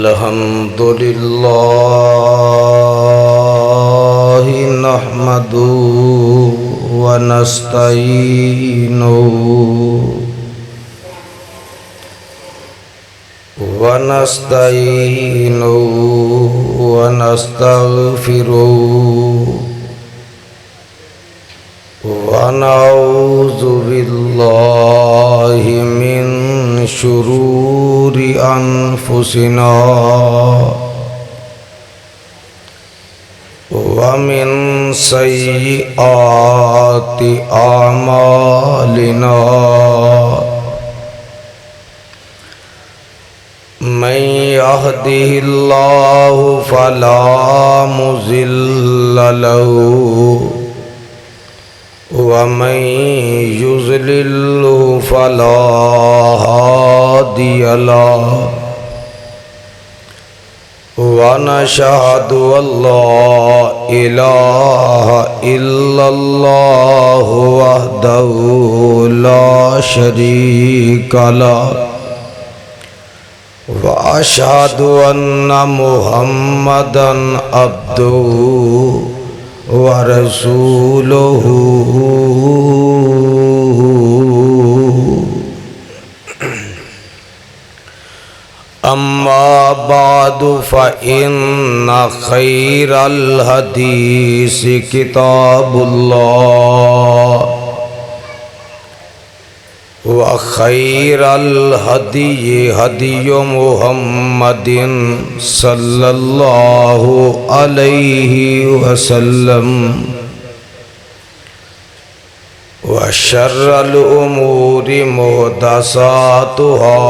الحمد لله نحمده ونستعينه ونستغفره ونعوذ بالله من شرور أنفسنا ومن سيئات أعمالنا من يهده الله فلا مضل له ومن يضلل فلا هادي له ونشهد أن لا إله إلا الله وحده لا شريك له وأشهد أن محمدًا عبده ورسوله أما بعد فإن خير الحديث كتاب الله وخير الهدي هدي محمد صلى الله عليه وسلم وشر الأمور محدثاتها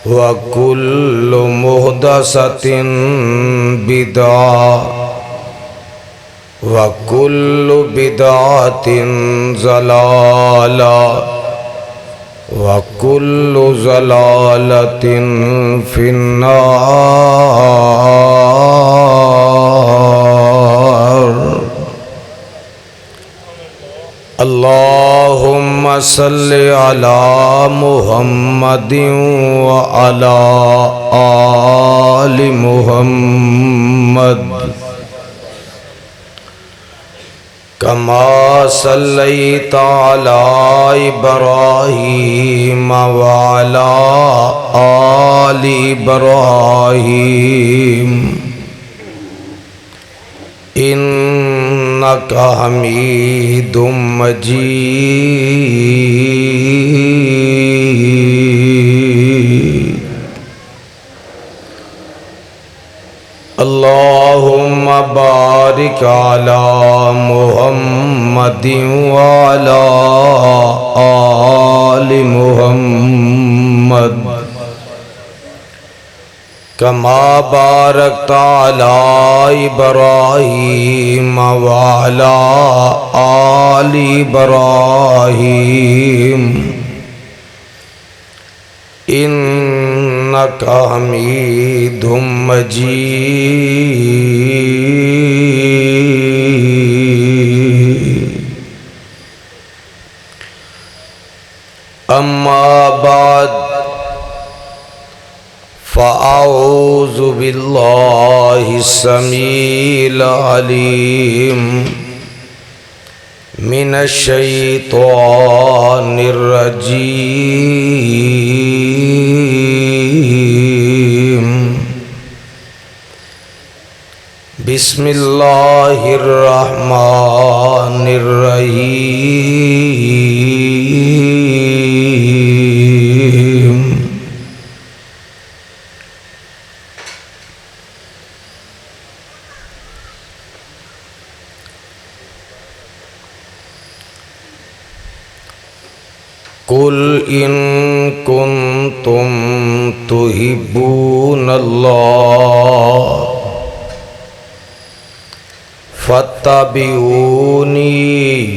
وكل محدثة بدعة وكل بدعة ضلالة وكل ضلالة في النار. اللهم صل على محمد وعلى آل محمد كما صليت على إبراهيم وعلى آل إبراهيم إنك حميد مجيد. اللهم بارك على محمد وعلى آل محمد كما باركت على إبراهيم وعلى آل إبراهيم إنك حميد مجيد. أما بعد فأعوذ بالله السميع العليم من الشيطان الرجيم. بسم الله الرحمن الرحيم. قل إن كنتم تحبون الله فاتبعوني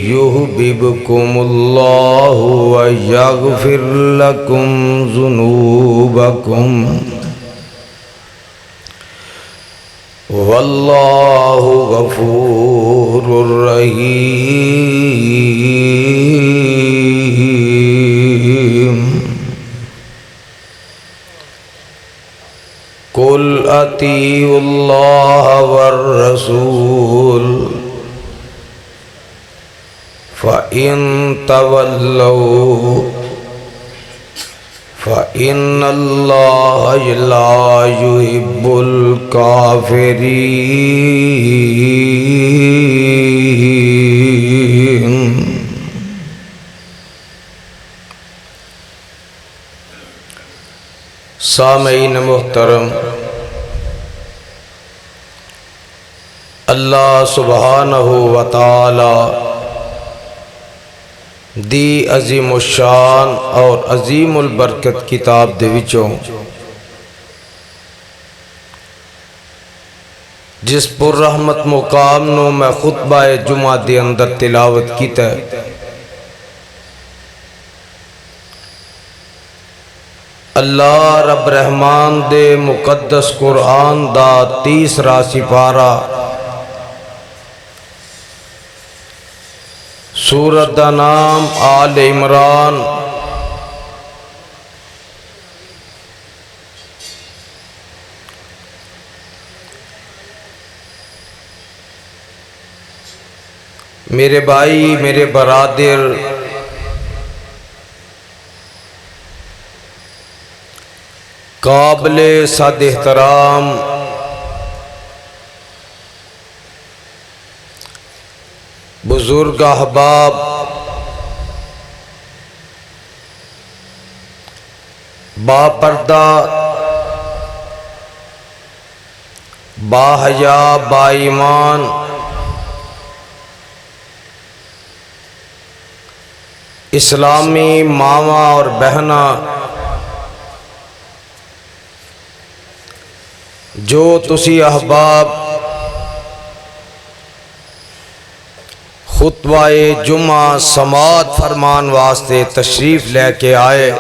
يحببكم الله ويغفر لكم ذنوبكم والله غفور رحيم. قل اطیعوا اللہ والرسول فإن تولوا فإن اللہ لا يحب الکافرین۔ سامعین محترم، اللہ سبحانہ و تعالی دی عظیم الشان اور عظیم البرکت کتاب دے وچوں جس پر رحمت مقام نو میں خطبہ جمعہ دے اندر تلاوت کیتا ہے، اللہ رب رحمان دے مقدس قرآن دا تیسرا سپارہ سورت دا نام آل عمران، میرے بھائی، میرے برادر، قابل صد احترام بزرگ احباب، با پردہ، با حیا، با ایمان اسلامی ماما اور بہنا جو تسی احباب خطبہ جمعہ سماعت فرمان واسطے تشریف لے کے آئے،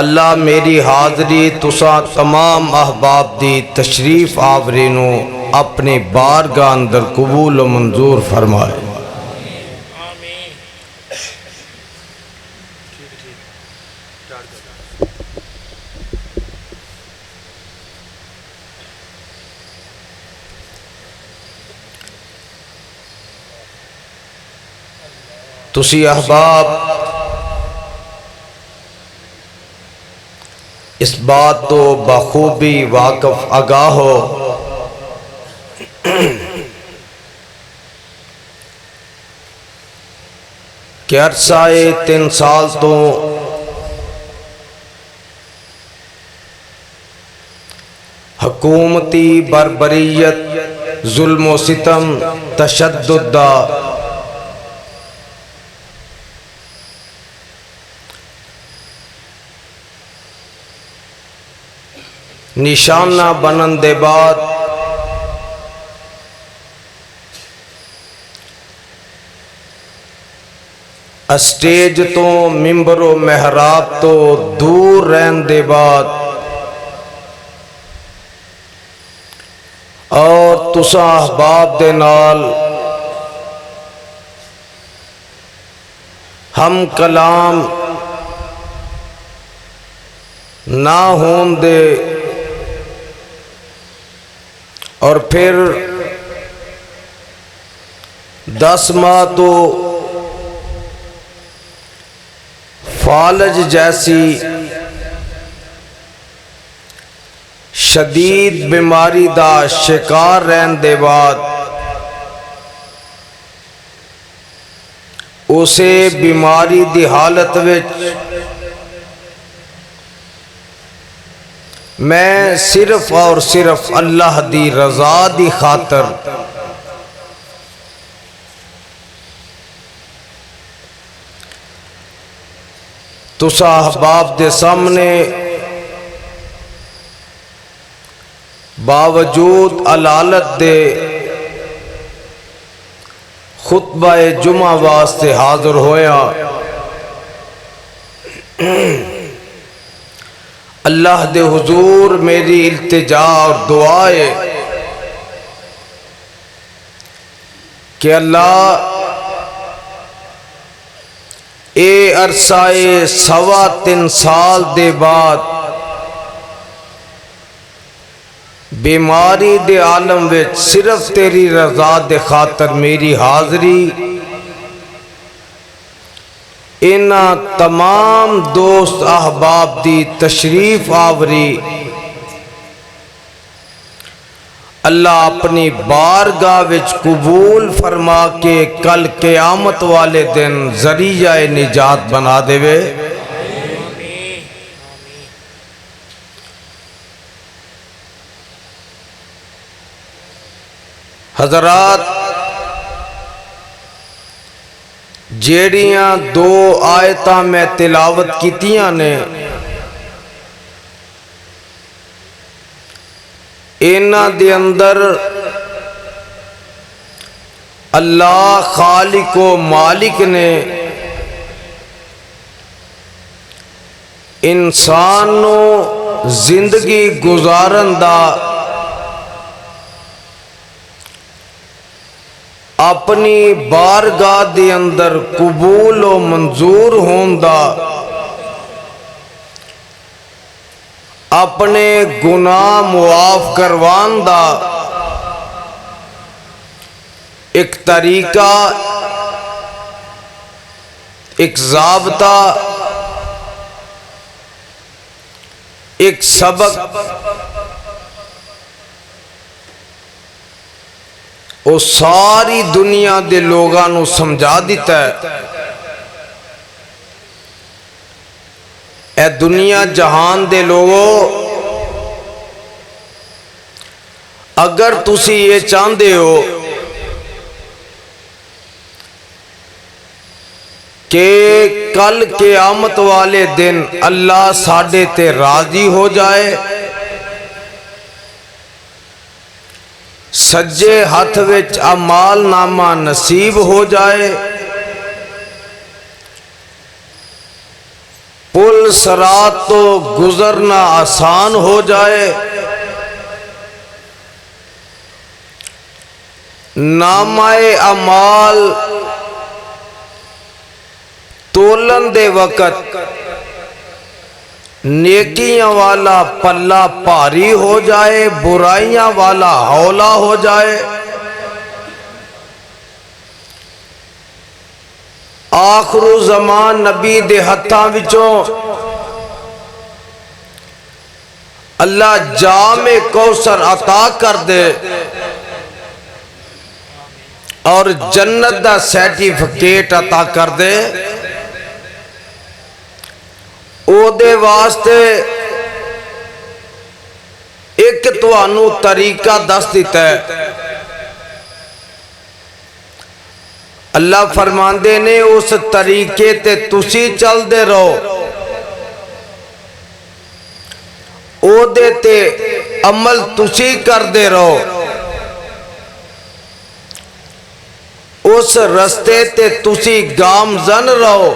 اللہ میری حاضری تساں تمام احباب دی تشریف آوری نو اپنی بارگاہ اندر قبول و منظور فرمائے۔ تسی احباب اس بات تو بخوبی واقف آگاہ ہو کہ عرصہ 3 سال تو حکومتی بربریت، ظلم و ستم، تشدد دا نشانہ بنن دے بعد اسٹیج تو ممبر و محراب تو دور رہن دے بعد اور تساں احباب دے نال ہم کلام نہ ہون دے اور پھر 10 ماہ تو فالج جیسی شدید بیماری دا شکار رہن دے بعد اسے بیماری دی حالت وچ میں صرف اور صرف اللہ دی رضا دی خاطر تسا احباب دے سامنے باوجود علالت دے خطبہ جمعہ واسطے حاضر ہویا۔ اللہ دے حضور میری التجا اور دعائے کہ اللہ اے عرصہ 3.25 سال دے بعد بیماری دے عالم وچ صرف تیری رضا دے خاطر میری حاضری اینا تمام دوست احباب دی تشریف آوری اللہ اپنی بارگاہ وچ قبول فرما کے کل قیامت والے دن ذریعہ نجات بنا دے وے۔ حضرات جیڑیاں 2 آیتاں میں تلاوت کیتیاں نے اینا دے اندر اللہ خالق و مالک نے انسان نو زندگی گزارن دا اپنی بارگاہ دے اندر قبول و منظور ہوندا اپنے گناہ معاف کروان دا ایک طریقہ ایک ضابطہ ایک سبق وہ ساری دنیا دے لوگاں نو سمجھا دیتا ہے۔ اے دنیا جہان دے لوگو اگر تسی یہ چاہندے ہو کہ کل قیامت والے دن اللہ ساڈے تے راضی ہو جائے، سجے ہاتھ وچ اعمال نامہ نصیب ہو جائے، پل صراط تو گزرنا آسان ہو جائے، نامہ اعمال تولن دے وقت نیکیاں والا پلہ پاری ہو جائے، برائیاں والا ہولا ہو جائے، آخر زمان نبی دے ہتھاں وچوں اللہ جام کوثر عطا کر دے اور جنت دا سرٹیفکیٹ عطا کر دے، او دے واسطے ایک توانو طریقہ دس دیتا ہے۔ اللہ فرماندے نے اس طریقے تے تسی چل دے رہو، او دے تے عمل تسی کر دے رہو، اس رستے تے تسی گامزن رہو،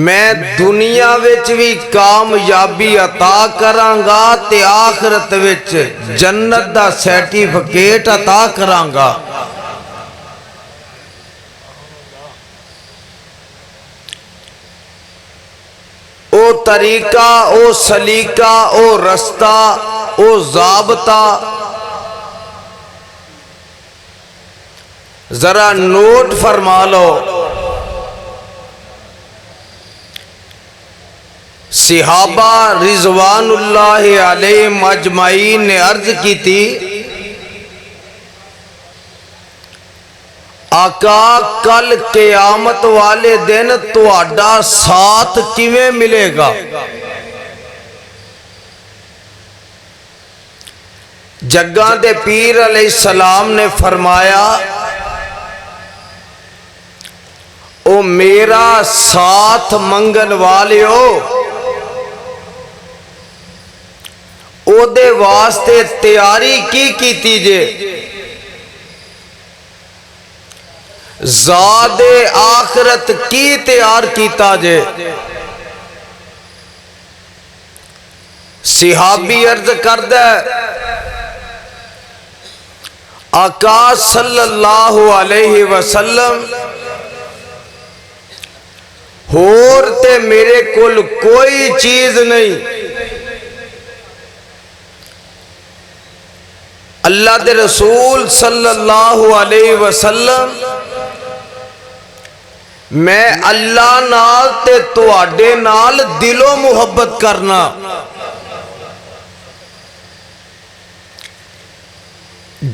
میں دنیا وچ بھی کامیابی عطا کرانگا تے آخرت وچ جنت دا سرٹیفکیٹ عطا کرانگا۔ او طریقہ، او سلیقہ، او رستہ، او ضابطہ ذرا نوٹ فرما لو۔ صحابہ رضوان اللہ علیہ مجمعین نے عرض کی تھی، آقا کل قیامت والے دن تہاڈا ساتھ کیویں ملے گا؟ جگاں دے پیر علیہ السلام نے فرمایا، او میرا ساتھ منگن والے ہو، او دے واسطے تیاری کی کیتی جے، زاد آخرت کی تیار کیتا جے۔ صحابی عرض کردہ آقا صلی اللہ علیہ وسلم ہور تے میرے کول کوئی چیز نہیں، اللہ دے رسول صلی اللہ علیہ وسلم میں اللہ نال تے تواڈے نال دلوں محبت کرنا،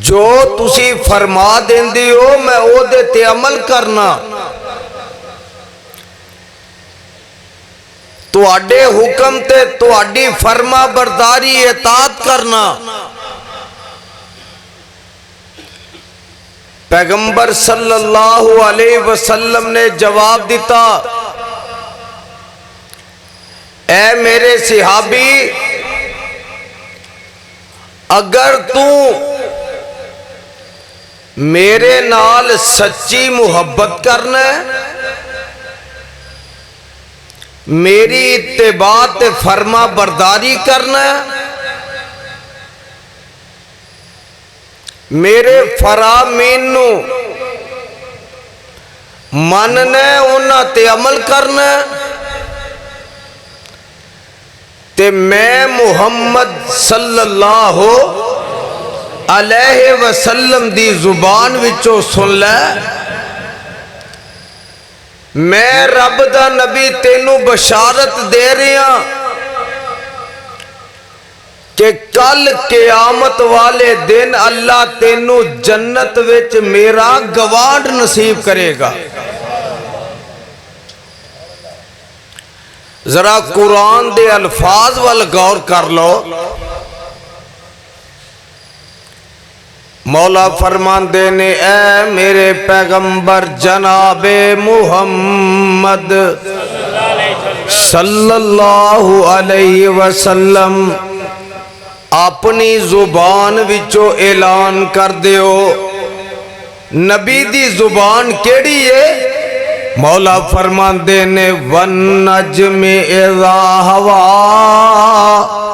جو تسی فرما دیندے ہو میں او دے تے عمل کرنا، تواڈے حکم تے تواڈی فرما برداری اطاعت کرنا۔ پیغمبر صلی اللہ علیہ وسلم نے جواب دیتا، اے میرے صحابی، اگر تو میرے نال سچی محبت کرنا ہے، میری اتباع تے فرما برداری کرنا ہے، میرے فرامین نو مننا ہے، انہاں تے عمل کرنا ہے، تے میں محمد صلی اللہ علیہ وسلم دی زبان وچوں سن لے، میں رب دا نبی تینوں بشارت دے رہا کہ کل قیامت والے دن اللہ تینوں جنت وچ میرا گوانڈ نصیب کرے گا۔ ذرا قرآن دے الفاظ وال غور کر لو، مولا فرماندے نے اے میرے پیغمبر جناب محمد صلی اللہ علیہ وسلم اپنی زبان وچوں اعلان کر دیو۔ نبی دی زبان کیڑی ہے؟ مولا فرماندے نے وَالنَّجْمِ إِذَا هَوَىٰ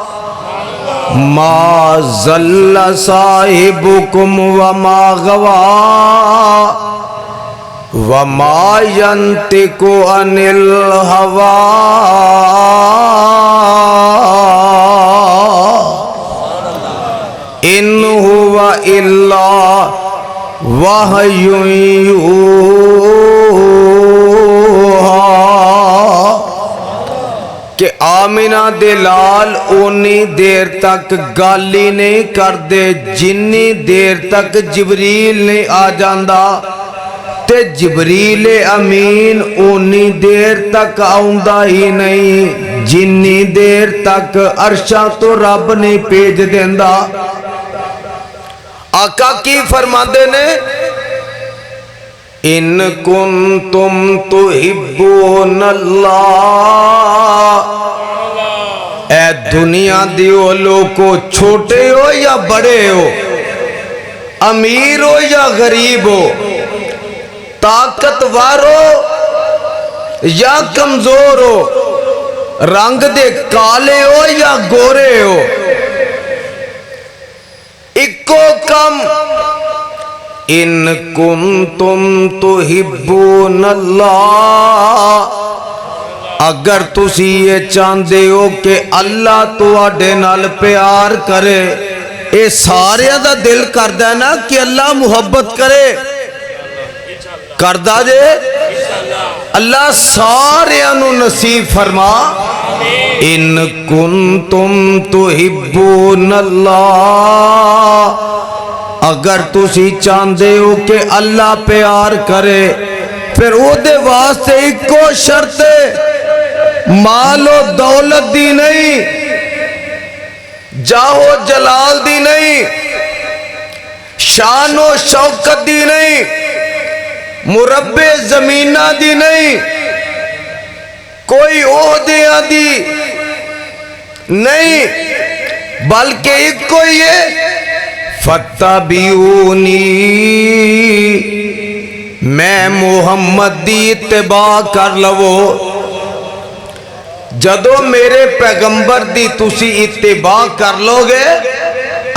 ما ضل صاحبكم وما غوى وما ينطق عن الهوى إن هو إلا وحي يوحى کہ آمینہ دلال اونی دیر تک گالی نہیں کر دے جنی دیر تک جبریل نہیں آ جاندہ، تے جبریل امین اونی دیر تک آؤندہ ہی نہیں جنی دیر تک عرشاں تو رب نہیں پیج دیندہ۔ آقا کی فرماندے نے ان کنتم تحبون اللہ، اے دنیا دیو لوگو، چھوٹے ہو یا بڑے ہو، امیر ہو یا غریب ہو، طاقتور ہو یا کمزور ہو، رنگ دے کالے ہو یا گورے ہو، اکو کم ان کنتم تحبون اللہ، اگر تسی یہ چاندے ہو کہ اللہ تواڈے نال پیار کرے، اے سارے دا دل کردہ نا کہ اللہ محبت کرے، کردہ جے اللہ سارے انو نصیب فرما۔ ان کنتم تحبون اللہ، اگر تسی چاندے ہو کہ اللہ پیار کرے، پھر او دے واسطے ایک کو شرط ہے، مال و دولت دی نہیں، جاہ و جلال دی نہیں، شان و شوکت دی نہیں، مربع زمینہ دی نہیں، کوئی عہدیاں دی نہیں، بلکہ ایک کو یہ فَاتَّبِعُونِی، میں محمد دی اتباع کر لو۔ جدو میرے پیغمبر دی تسی اتباع کر لو گے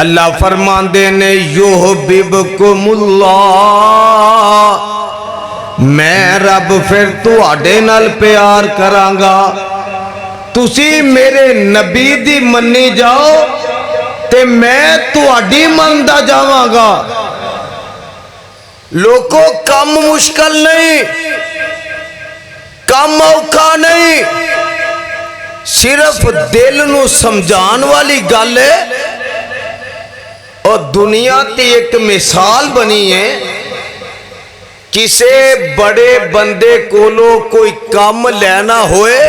اللہ فرماندے نے یحببکم اللہ، میں رب پھر تواڈے نال پیار کرانگا، تسی میرے نبی دی منی جاؤ تے میں تواڈی مندا جاواں گا۔ لوگوں کم مشکل نہیں، کم اوکھا نہیں، صرف دل نو سمجھان والی گل ہے۔ اور دنیا تی ایک مثال بنی ہے، کسے بڑے بندے کولو کوئی کام لینا ہوئے،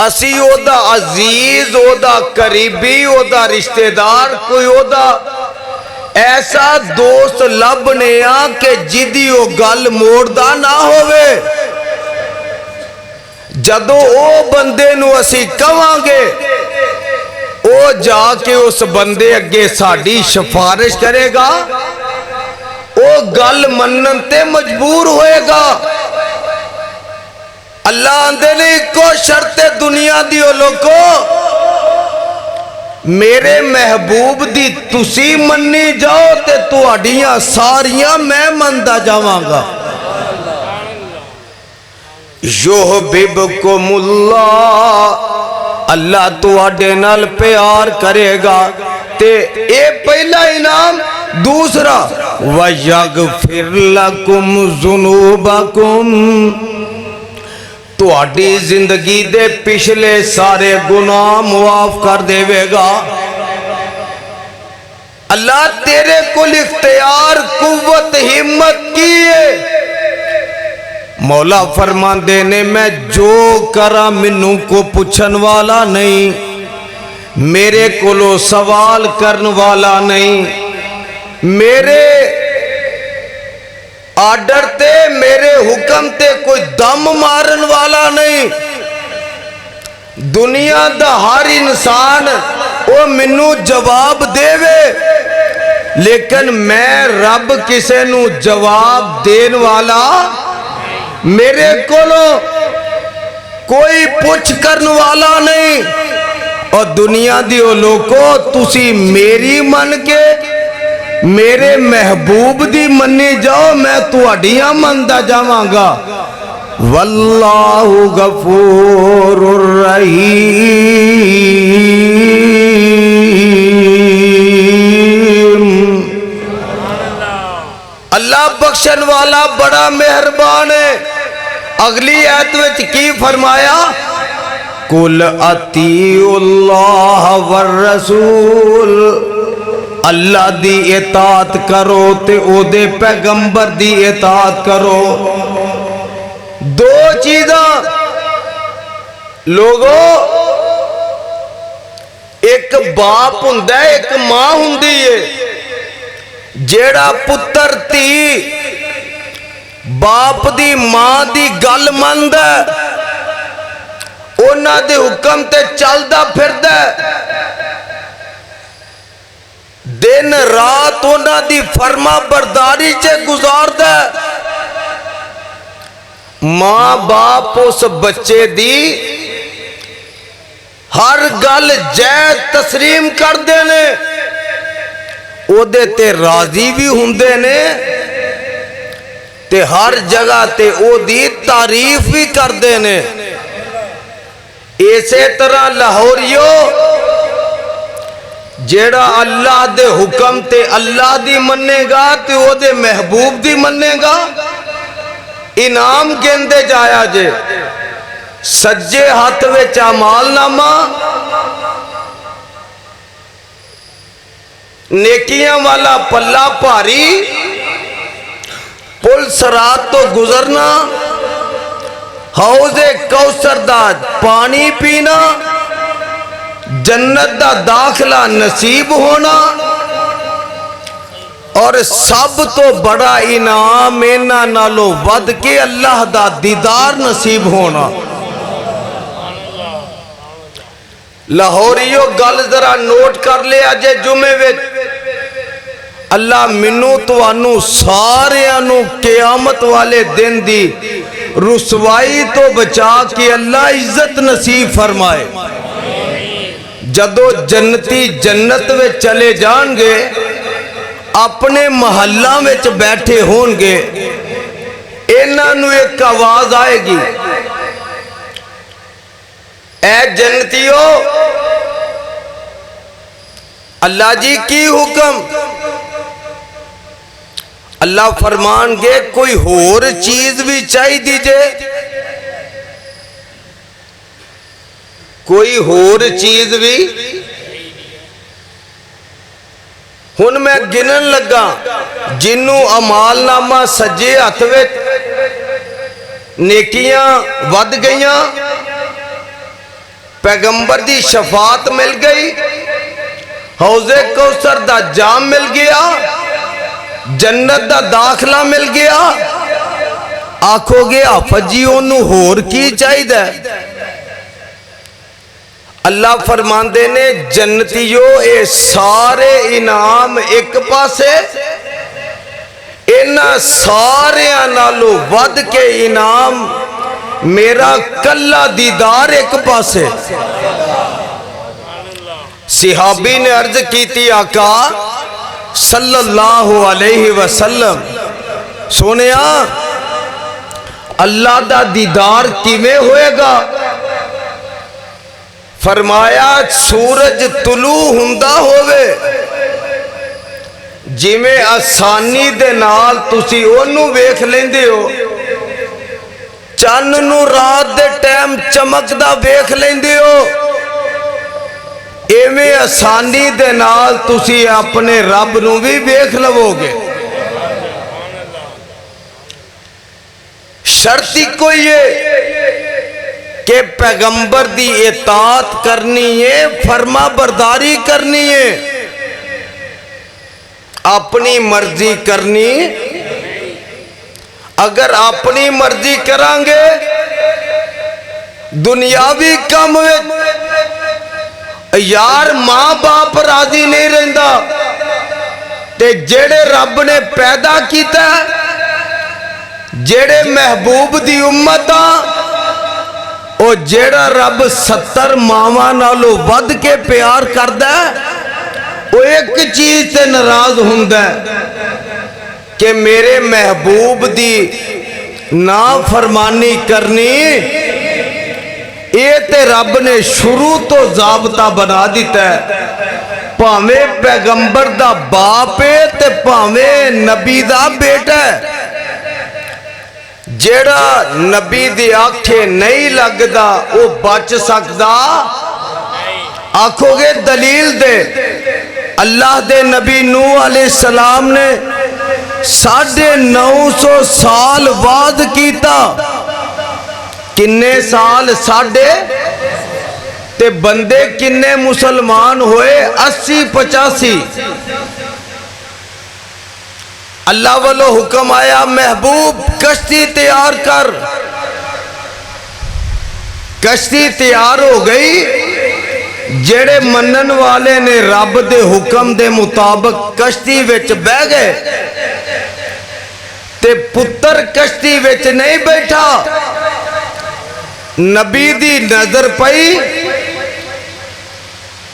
اسی او دا عزیز، او دا قریبی، او دا رشتہ دار، کوئی او دا ایسا دوست لبنے آ کہ جدی او گل موڑدا نہ ہوئے، جدو او بندے نو اسی کہاں گے او جا کے اس بندے اگے ساڑی شفارش کرے گا، او گل منن تے مجبور ہوئے گا۔ اللہ اندے نے کو شرط دنیا دیو لوگو، میرے محبوب دی تسی منی جاؤ تے تو اڈیاں ساریاں میں مندہ جاواں گا۔ یحببکم اللہ، اللہ تو اڈے نال پیار کرے گا تے اے پہلا انعام۔ دوسرا وَيَغْفِرْ لَكُمْ ذُنُوبَكُمْ، تو اڈی زندگی دے پچھلے سارے گناہ معاف کر دے گا۔ اللہ تیرے کل اختیار، قوت، ہمت کیے، مولا فرماندے نے میں جو کرا منوں کو پوچھن والا نہیں، میرے کولو سوال کرن والا نہیں، میرے آرڈر تے میرے حکم تے کوئی دم مارن والا نہیں۔ دنیا دا ہر انسان او منوں جواب دے وے، لیکن میں رب کسے نو جواب دین والا، میرے کولو کوئی پوچھ کرن والا نہیں۔ اور دنیا دیو لوگو تسی میری من کے میرے محبوب دی منی جاؤ، میں تو اڈیاں مندہ جاواں گا۔ واللہ غفور الرحیم، اللہ بخشن والا بڑا مہربان ہے۔ اگلی آیت وچ کی فرمایا؟ قُلْ اطیعوا اللہ والرسول، اللہ دی اطاعت کرو تے او دے پیغمبر دی اطاعت کرو۔ دو چیزاں لوگو، ایک باپ ہندہ ہے، ایک ماں ہندی ہے۔ جیڑا پتر تی باپ دی ماں دی گل مند ہے، اونا دے حکم تے چلدا پھردا ہے، دن رات اونا دی فرما برداری چے گزاردا ہے۔ ماں باپ اس بچے دی ہر گل جائز تسلیم کر دینے، او دے تے راضی بھی ہوندے نے تے ہر جگہ تے او دی تعریف بھی کر دینے۔ اسی طرح لاہوریو جیڑا اللہ دے حکم تے اللہ دی مننے گا تے او دے محبوب دی مننے گا، انعام گندے جایا جے۔ سجے ہاتھ وچ اعمال نامہ، نیکیاں والا پلہ پاری، پل صراط تو گزرنا، حوض کوثر دا پانی پینا، جنت دا داخلہ نصیب ہونا، اور سب تو بڑا انعام اینا نالو ود کے اللہ دا دیدار نصیب ہونا۔ لاہوریو گل ذرا نوٹ کر لے اجے جمعے وچ، اللہ منو تو انو سارے انو قیامت والے دن دی رسوائی تو بچا کے اللہ عزت نصیب فرمائے۔ جدو جنتی جنت میں چلے جان گے اپنے محلہ میں بیٹھے ہون گے انہاں نو ایک آواز آئے گی اے جنتیو اللہ جی کی حکم اللہ فرمان گے کوئی اور چیز بھی چاہی دیجئے کوئی اور چیز بھی ہن میں گنن لگا جنوں عمال نامہ سجے ہتھ وچ نیکیاں ود گئیاں پیغمبر دی شفاعت مل گئی حوض کوثر دا جام مل گیا جنت دا داخلہ مل گیا آکھو گے آفت جی انہوں ہور کی چاہی دے اللہ فرماندے نے جنتیو اے سارے انعام ایک پاسے انہاں سارے نالو ود کے انعام میرا کلا دیدار ایک پاسے صحابی نے عرض کی تھی آقا صلی اللہ علیہ وسلم سونیا اللہ دا دیدار کیویں ہوئے گا فرمایا سورج طلوع ہندہ ہوئے جی میں آسانی دے نال تسی انہوں ویکھ لیندے ہو چند نو رات دے ٹائم چمک دا ویکھ لیندے ہو ایویں آسانی دے نال تسی اپنے رب نو بھی ویکھ لو گے شرطی کوئی ہے کہ پیغمبر دی اطاعت کرنی ہے فرما برداری کرنی ہے اپنی مرضی کرنی اگر اپنی مرضی کرانگے دنیاوی کم یار ماں باپ راضی نہیں رہندا تے جیڑے رب نے پیدا کیتا جیڑے محبوب دی امتا او جیڑا رب 70 ماواں نالو ود کے پیار کردا وہ ایک چیز سے ناراض ہوندا کہ میرے محبوب دی نافرمانی کرنی یہ تے رب نے شروع تو ضابطہ بنا دیتا ہے پاویں پیغمبر دا باپ ہے تے پاویں نبی دا بیٹا ہے جیڑا نبی دی آنکھیں نہیں لگدا وہ بچ سکدا آنکھوں گے دلیل دے اللہ دے نبی نوح علیہ السلام نے 950 سال بعد کیتا کنے سال ساڑھے تے بندے کنے مسلمان ہوئے 80-85 اللہ والو حکم آیا محبوب کشتی تیار کر کشتی تیار ہو گئی جیڑے منن والے نے رب دے حکم دے مطابق کشتی وچ بہ گئے تے پتر کشتی وچ نہیں بیٹھا نبی دی نظر پئی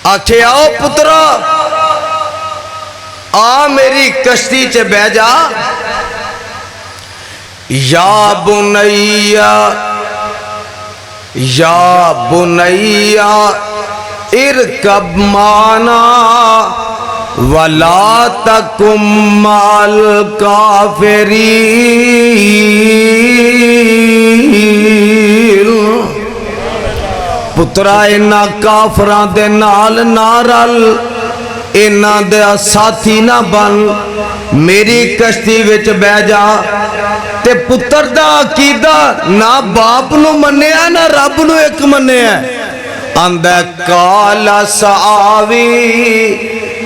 آکھے آؤ پترا آ میری کشتی چے بہ جا یا بنیا ارکب مانا ولا تکم مال کافرین پترا اینا کافران دے نال نارل اینا دے ساتھی نہ بن میری کشتی وچ بہ جا تے پتر دا عقیدہ نہ باپ نو منیا نہ رب نو ایک منیا اندہ کالا سآوی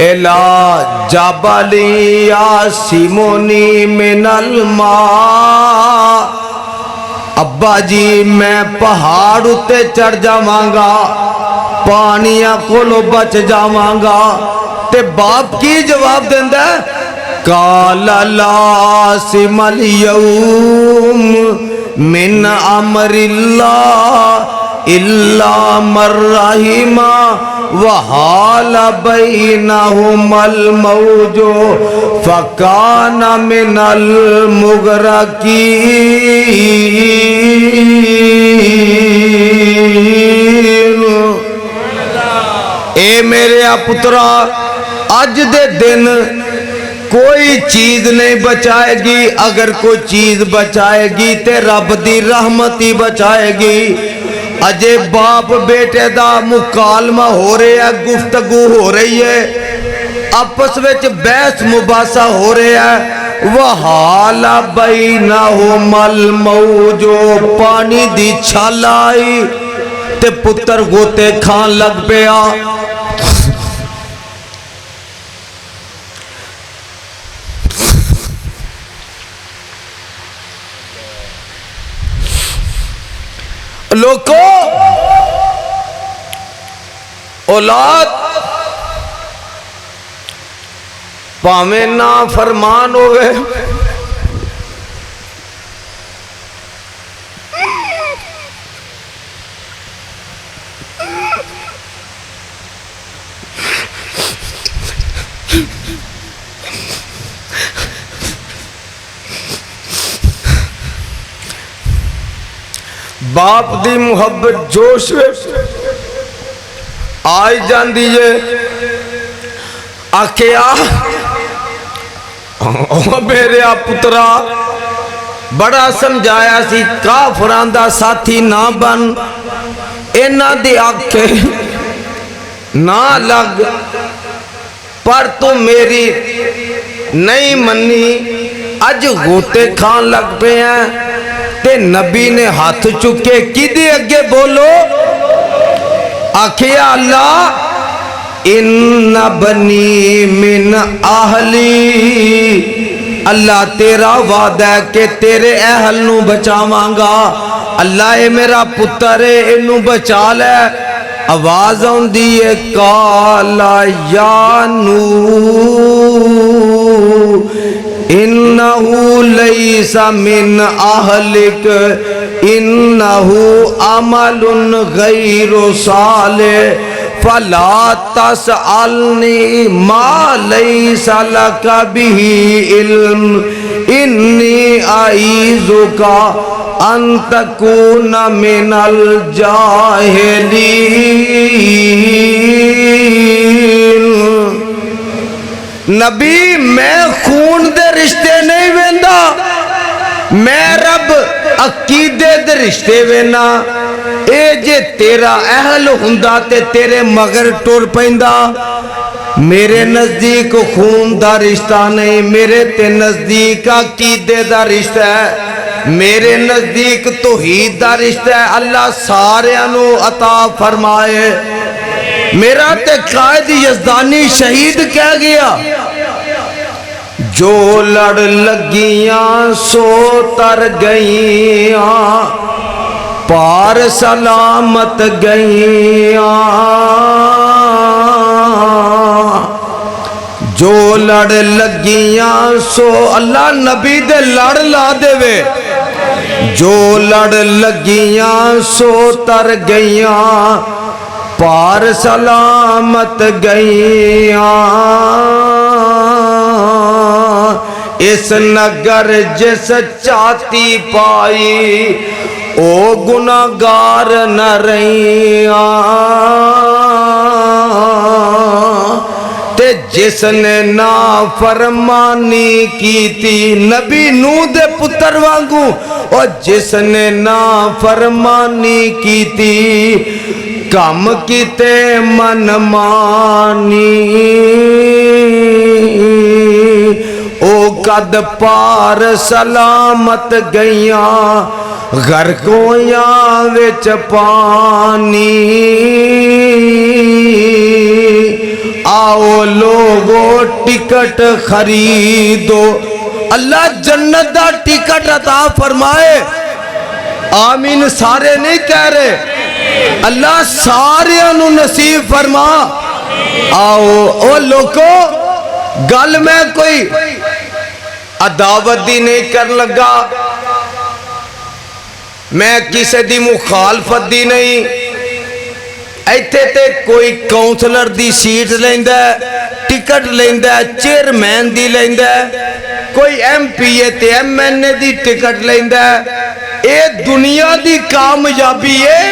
الہ جبلی آسیمونی من الماء ابا جی میں پہاڑ اتے چڑھ جاوانگا پانیاں کولو بچ جاوانگا تے باپ کی جواب دیندہ ہے قَالَ لَا سِمَ الْيَوْمِ مِنْ عَمْرِ اللَّهِ إِلَّا مَنْ رَحِمَ وحال بینہما الموج فکان من المغرقین۔ اے میرے پترا، اج دے دن کوئی چیز نہیں بچائے گی، اگر کوئی چیز بچائے گی تے رب دی رحمت ہی بچائے گی۔ اجے باپ بیٹے دا مکالمہ ہو رہے ہے، گفتگو ہو رہی ہے، آپس وچ بحث مباحثہ ہو رہے ہے۔ وحال بینہما الموج، پانی دی چھال آئی تے پتر گوتے کھان لگ پیا۔ لوگوں، اولاد پاویں نا فرمان ہوئے، باپ دی محبت جوش آئی جان دیئے، آکھیا میرے پترا بڑا سمجھایا سی کافران دا ساتھی نہ بن، اینا دی آکھے نہ لگ، پر تو میری نہیں منی، اج غوطے کھان لگ پہ ہیں۔ تے نبی نے ہاتھ چکے کی دی اگے بولو، آکھیا اللہ ان بنی من اہلی، اللہ تیرا وعدہ ہے کہ تیرے اہل نو بچاواں گا، اللہ اے میرا پتر ہے انو بچا لے۔ آواز آندی ہے کالا یا نوح انہو لیس من اہلک انہو عمل غیر صالح فلا تسألنی ما لیس لک بہ علم انی اعیذک ان تکون من الجاہلین۔ نبی میں خون دے رشتے نہیں ویندا، میں رب عقیدے دے رشتے وینا۔ اے جے تیرا اہل ہوندا تے تیرے مگر ٹور پیندا۔ میرے نزدیک خون دا رشتہ نہیں، میرے تے نزدیک عقیدے دا رشتہ ہے، میرے نزدیک توحید دا رشتہ ہے۔ اللہ سارے انو عطا فرمائے۔ میرا تے قائد یزدانی شہید کہہ گیا، جو لڑ لگیاں سو تر گئیاں، پار سلامت گئیاں، جو لڑ لگیاں سو اللہ نبی دے لڑ لا دے وے، جو لڑ لگیاں سو تر گئیاں، پار سلامت گئیاں، اس نگر جس چاہتی پائی او گناہگار نہ رہیاں، تے جس نے نافرمانی کی تھی نبی نوح دے پتر وانگو، اور جس نے نافرمانی کی تھی کم کیتے من مانی، او قد پار سلامت گئیاں غرقویاں وچ پانی، آؤ لوگو ٹکٹ خریدو، اللہ جنت دا ٹکٹ عطا فرمائے۔ آمین سارے نہیں کہہ رہے، اللہ سارے انو نصیب فرما۔ آؤ او لوگو، گل میں کوئی عداوت دی نہیں کر لگا، میں کسی دی مخالفت دی نہیں، ਇੱਥੇ ਤੇ ਕੋਈ ਕਾਉਂਸਲਰ ਦੀ ਸੀਟ ਲੈਂਦਾ, ਟਿਕਟ ਲੈਂਦਾ, ਚੇਅਰਮੈਨ ਦੀ ਲੈਂਦਾ, ਕੋਈ ਐਮਪੀਏ ਤੇ ਐਮਐਨਏ ਦੀ ਟਿਕਟ ਲੈਂਦਾ। ਇਹ ਦੁਨੀਆ ਦੀ ਕਾਮਯਾਬੀ ਹੈ,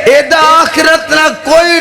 ਇਹਦਾ ਆਖਿਰਤ ਨਾਲ ਕੋਈ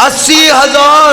80,000।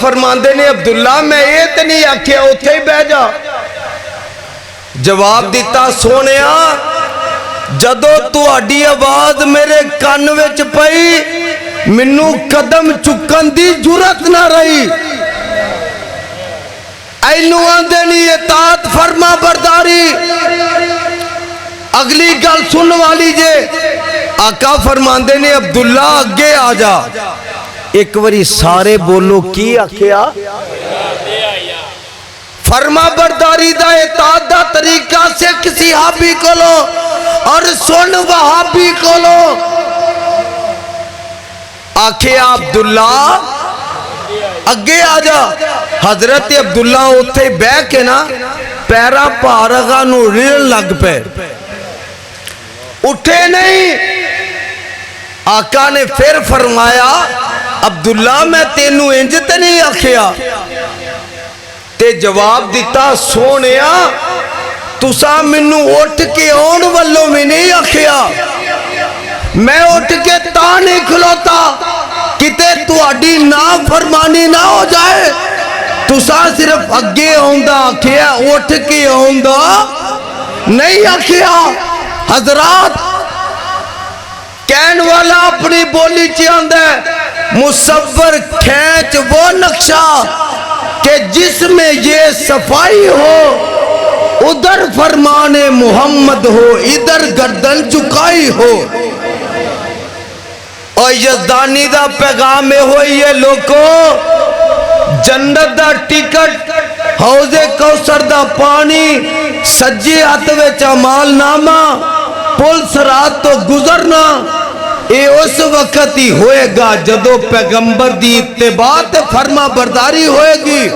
فرماندے نے عبداللہ میں یہ تے نہیں آکھیا اتھے ہی بہ جا. جواب دیتا سونیا جدو تہاڈی آواز میرے کان وچ پئی مینوں قدم چکن دی جرت نہ رہی. اینو آندے نہیں اطاعت فرما برداری. اگلی گل سن والی جے آقا فرماندے نے عبداللہ اگے آ جا. ایک وری سارے بولو کی آکھیا فرما برداری دا اطاعت دا طریقہ سے کسی صحابی کو لو اور سن وہابی کو لو. آکھیا عبداللہ اگے آ جا. حضرت عبداللہ اتھے بہ کے نا پیرا پارغا نو ریل لگ پے, اٹھے نہیں. آقا نے پھر فرمایا عبداللہ میں تینوں انج تے نہیں آکھیا. تے جواب دیتا سونیا تسا مینوں اٹھ کے آن والوں میں نہیں آکھیا. میں اٹھ کے تا نہیں کھلوتا کتے تہاڈی نافرمانی نہ ہو جائے. تسا صرف اگے آندا آکھیا, اٹھ کے آندا نہیں آکھیا. حضرات کہن والا اپنی بولی چ آندا ہے مصور کھینچ وہ نقشہ کہ جس میں یہ صفائی ہو ادھر فرمان محمد ہو ادھر گردن چکائی ہو. اور یزدانی دا پیغام ہوئی ہے لوگوں جنت دا ٹکٹ حوض کوثر دا پانی سجے ہاتھ وچ اعمال نامہ پل صراط تو گزرنا. اے اس وقت ہی ہوئے گا جدو پیغمبر دی اتباع تے فرما برداری ہوئے گی.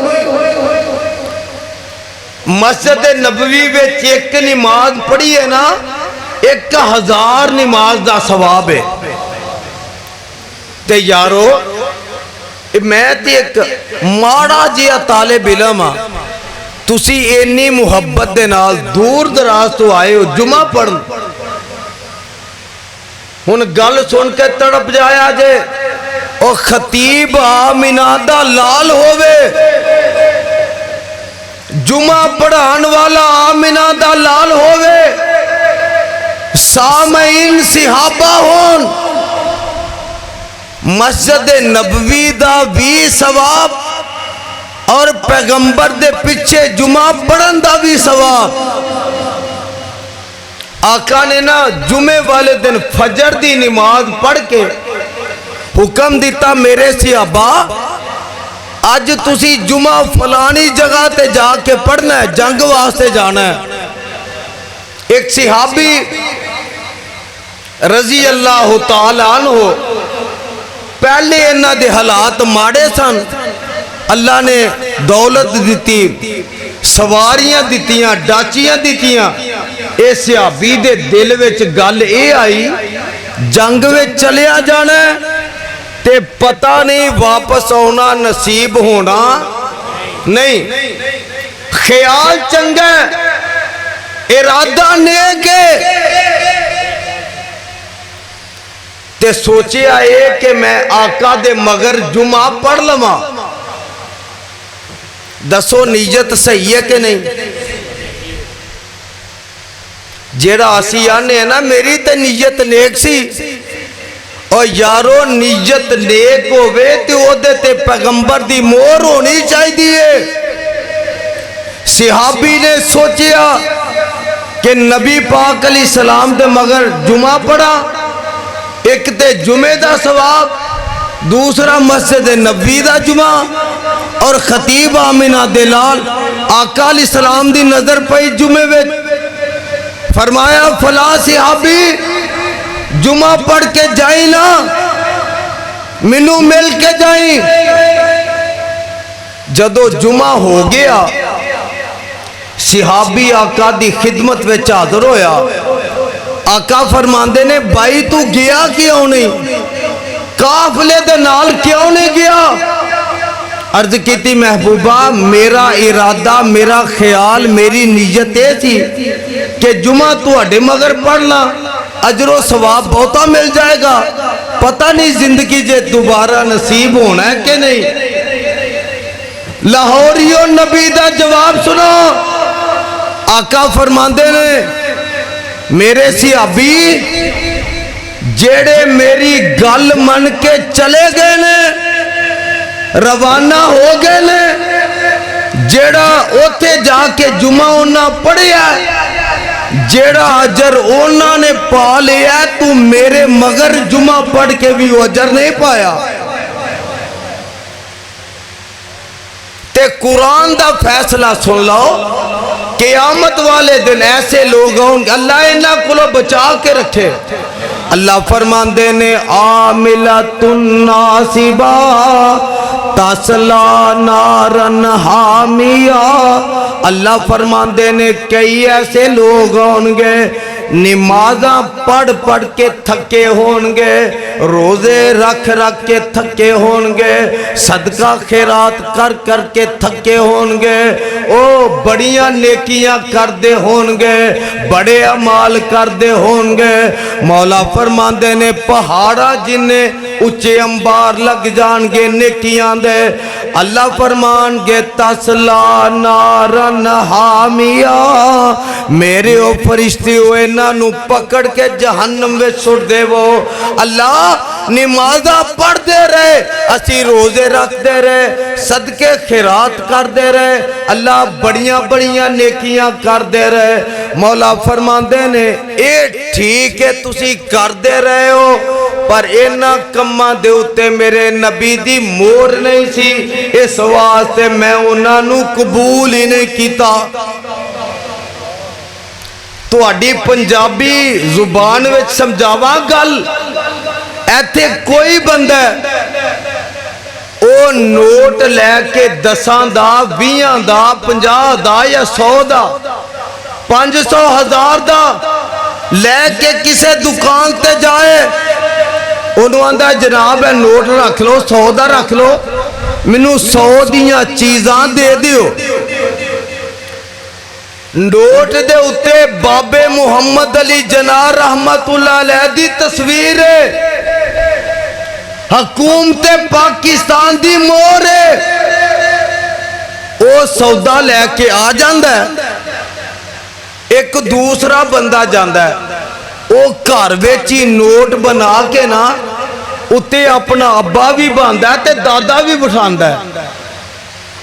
مسجد نبوی وچ ایک نماز پڑھی ہے نا 1000 نماز دا ثواب ہے. تے یارو میں تے ایک ماڑا جیا طالب علم ہاں, تسی اینی محبت دے نال دور دراز تو آئے ہو جمعہ پڑھن. ہن گل سن کے تڑپ جایا جے او خطیب آمینہ دا لال ہووے, جمعہ پڑھان والا آمینہ دا لال ہووے, سامعین صحابہ ہون, مسجد نبوی دا بھی ثواب اور پیغمبر دے پیچھے جمعہ پڑھن دا بھی ثواب. آقا نے نا جمعے والے دن فجر دی نماز پڑھ کے حکم دیتا میرے صحابہ آج تسی جمعہ فلانی جگہ تے جا کے پڑھنا ہے, جنگ واسطے جانا ہے. ایک صحابی رضی اللہ تعالیٰ عنہ پہلے انہاں دے حالات ماڑے سن, اللہ نے دولت دیتی, سواریاں دیتیاں, ڈاچیاں دیتیاں. اے صحابی دے دل وچ گل اے آئی جنگ وچ چلیا جانا ہے تے پتہ نہیں واپس آنا نصیب ہونا نہیں. خیال چنگا ہے, ارادہ نیک ہے. تے سوچیا اے کہ میں آقا دے مگر جمعہ پڑھ لواں. دسو نیت صحیح ہے کہ نہیں؟ جیڑا اسی آنے ہیں نا میری تے نیت نیک سی, اور یارو نیت نیک ہوئے تے او دے تے پیغمبر دی مور ہونی چاہی دیئے. صحابی نے سوچیا کہ نبی پاک علیہ السلام دے مگر جمعہ پڑھا, ایک تے جمعہ دا ثواب, دوسرا مسجد نبوی دا جمعہ, اور خطیب آمینہ دلال آقا علیہ السلام دی نظر پئی جمعے وچ. فرمایا فلاں صحابی جمعہ پڑھ کے جائیں نا, منو مل کے جائیں. جدو جمعہ ہو گیا صحابی آقا دی خدمت وچ حاضر ہویا. آقا فرماندے نے بھائی تو گیا کیوں نہیں, قافلے دے نال کیوں نہیں گیا؟ عرض کیتی محبوبہ میرا ارادہ, میرا خیال, میری نیت یہ تھی کہ جمعہ تو اڈے مگر پڑھنا, اجر و ثواب بہتا مل جائے گا, پتہ نہیں زندگی جے دوبارہ نصیب ہونا ہے کہ نہیں. لاہوریو نبی دا جواب سنو. آقا فرماندے نے میرے صحابی جیڑے میری گل من کے چلے گئے نے روانہ ہو گئے نے جیڑا اوتے جا کے جمعہ انہاں پڑھیا جیڑا اجر انہاں نے پا لیا تو میرے مگر جمعہ پڑھ کے بھی وہ اجر نہیں پایا. تے قرآن دا فیصلہ سن لو. قیامت والے دن ایسے لوگ ہوں گے اللہ انہاں کو بچا کے رکھے. اللہ فرماندے نے عاملۃ ناصبہ تسلا نارن حامیہ. اللہ فرماندے نے کئی ایسے لوگ ہوں گے نمازاں پڑھ پڑھ کے تھکے ہون گے روزے رکھ رکھ کے تھکے ہون گے صدقہ خیرات کر کر کے تھکے ہون گے او بڑیاں نیکیاں کر دے ہون گے بڑے عمال کر دے ہون گے. مولا فرماندے نے پہاڑا جنہیں اچھے انبار لگ جان گے نیکیاں دے. اللہ فرمان گے تسلا نارن حامیہ میرے او فرشتے ہوئے نانو پکڑ کے جہنم میں سٹ دے. وہ اللہ نمازہ پڑھ دے رہے اسی روزے رکھ دے رہے صدقے خیرات کر دے رہے اللہ بڑیاں بڑیاں نیکیاں کر دے رہے. مولا فرماندے نے اے ٹھیک ہے تسی کر دے رہے ہو پر اینا کمہ دے اتے میرے نبی دی مور نہیں سی اس واسطے میں انہاں نو قبول ہی نہیں کیتا. تو اڈی پنجابی زبان وچ سمجھاوا گل ایتھے کوئی بندہ او نوٹ لے کے 10 دا 20 دا 50 دا یا 100 دا 500 1000 دا لے کے کسے دکان تے جائے انہوں آندہ جناب ہے نوٹ رکھ لو 100 دا رکھ لو منو 100 دیاں چیزاں دے دیو. نوٹ دے اتے باب محمد علی جناح رحمت اللہ علیہ دی تصویر ہے حکومت پاکستان دی مور ہے. او سودا لے کے آ جاندہ ہے ایک دوسرا بندہ جاندہ ہے او گھر وچی نوٹ بنا کے نا اتے اپنا ابا بھی باندھا ہے تے دادا بھی بٹھاندہ ہے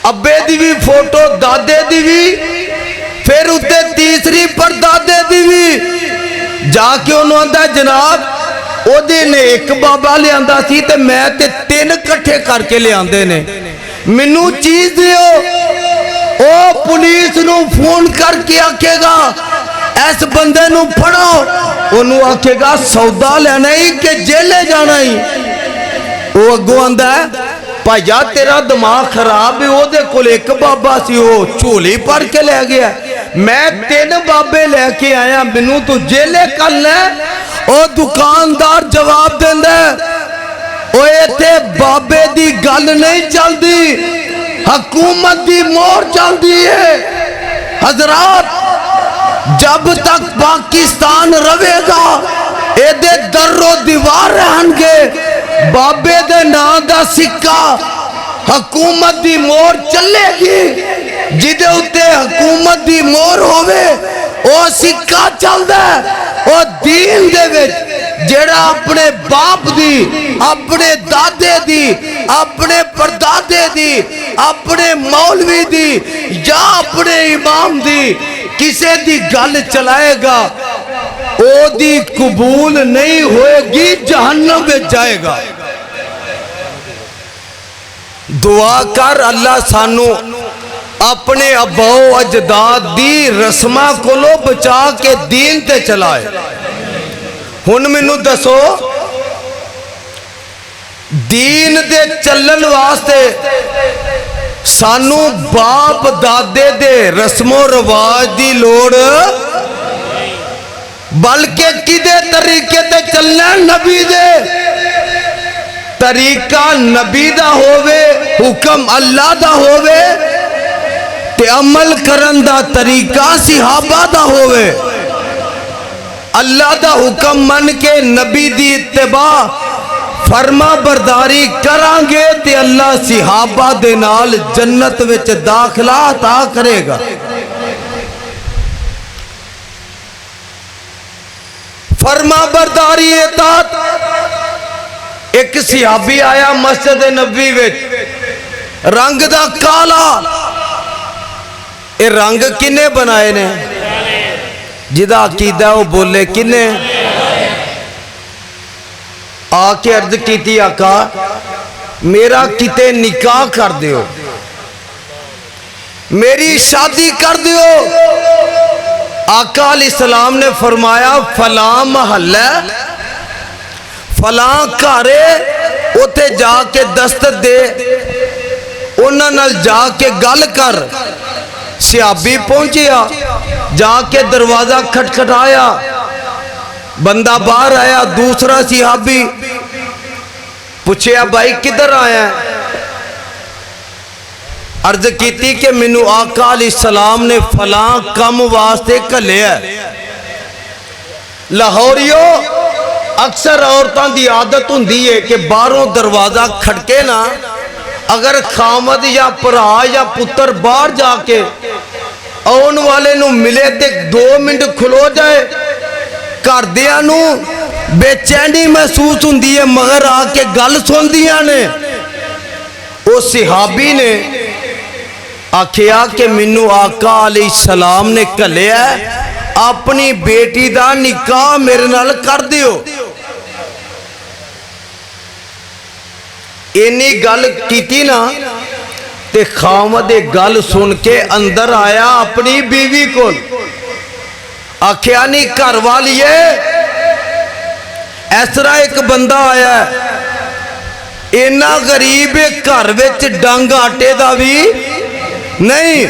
ابے دی بھی فوٹو دادے دی بھی پھر اتے تیسری پر دادے دی بھی جا کے انہوں آندہ جناب او دے نے ایک بابا لے آندہ سی تے میں تے 3 کٹھے کر کے لے آندے نے منو چیز دیو او پولیس نو فون کر کے آکے گا ایس بندے نو پڑھو انہوں آکے گا سودا لینا ہی کہ جیلے جانا ہی. او اگو آندہ ہے پایا تیرا دماغ خراب ہے او دے کل ایک بابا سی او چولی پر کے لے گیا میں 3 بابے لے کے آیا منو تو جیلے کر لے. او دکاندار جواب دیں دے او ایتے بابے دی گل نہیں چل دی حکومت دی مور چل دی ہے. حضرات جب تک پاکستان روے گا اے دے در و دیوار رہن گے بابے دے نا دا سکہ حکومت دی مور چلے گی جدے اتے حکومت دی مور ہوئے او سکہ چل دے او دین دے وچ جیڑا اپنے باپ دی اپنے دادے دی اپنے پردادے دی اپنے مولوی دی یا اپنے امام دی کسے دی گل چلائے گا او دی قبول نہیں ہوئے گی جہنم میں جائے گا. دعا کر اللہ سانو اپنے اباؤ اجداد دی رسمہ کو لو بچا کے دین تے چلائے. ہن منو دسو دین دے چلن واسطے سانو باپ دادے دے رسم و رواج دی لوڑ بلکہ کدے طریقے تے چلنا نبی دے طریقہ نبی دا ہووے حکم اللہ دا ہووے تے عمل کرن دا طریقہ صحابہ دا ہووے. اللہ دا حکم من کے نبی دی اتباع فرما برداری کرانگے تے اللہ صحابہ دے نال جنت وچ داخلہ عطا کرے گا. فرما برداری اطاعت. ایک صحابی آیا مسجد نبوی وچ رنگ دا کالا. اے رنگ کنے بنائے نے؟ جدا عقیدہ وہ بولے کنے؟ آ کے عرض کیتی آقا میرا کتے نکاح کر دیو, میری شادی کر دیو. آقا علیہ السلام نے فرمایا فلاں محلہ فلاں گھرے اوتھے جا کے دستک دے, انہاں نال جا کے گل کر. صحابی پہنچیا, جا کے دروازہ کھٹکھٹایا, بندہ باہر آیا. دوسرا صحابی پوچھیا بھائی کدھر آیا ہے؟ عرض کیتی کہ منو آقا علیہ السلام نے فلاں کم واسطے کلیا. لاہوریو اکثر عورتاں دی عادت ہوندی ہے کہ باہروں دروازہ کھٹکے نا, اگر خامد یا پرا یا پتر باہر جا کے آن والے نو ملے تے 2 منٹ کھلو جائے, گھردیاں نو بے چینی محسوس ہوندی ہے مگر آ کے گل سندیاں نے. او صحابی نے آکھیا کہ منو آقا علیہ السلام نے کلیا اپنی بیٹی دا نکاح میرے نال کر دیو. اینی گل کیتی نا تے خامد گل سن کے اندر آیا اپنی بیوی کو. آکھیا نہیں گھر والیے اس طرح ایک بندہ آیا ہے, اینا غریب گھر وچ ڈنگ آٹے دا بھی نہیں,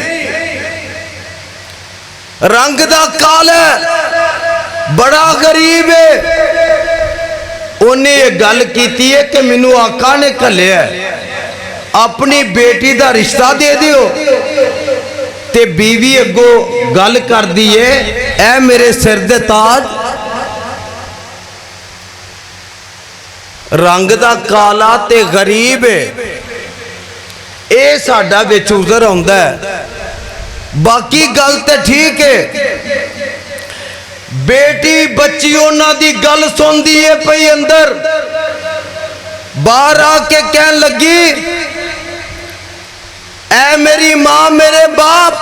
رنگ دا کالا ہے, بڑا غریب ہے. انہیں یہ گل کیتی ہے کہ منو آقا نے کلیا ہے اپنی بیٹی دا رشتہ دے دیو. تے بیوی اگو گل کر دیئے اے میرے سر دے تاج, رنگ دا کالا تے غریب ہے, اے ساڈا وچ عذر ہوندا ہے, باقی گل تے ٹھیک ہے. بیٹی بچی انہاں دی گل سن دیئے پئی اندر, باہر آ کے کہن لگی اے میری ماں میرے باپ,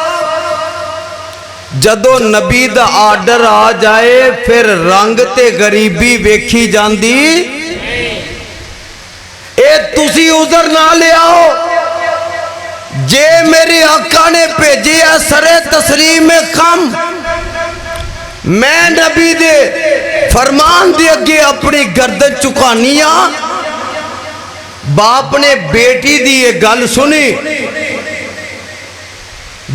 جدو نبی دا آرڈر آ جائے پھر رنگ تے غریبی ویکھی جاندی. اے تسی عذر نہ لے آؤ, جے میرے آقا نے بھیجے سرے تسلیم خم, میں نبی دے فرمان دے اگے اپنی گردن چکانیاں. باپ نے بیٹی دی یہ گل سنی,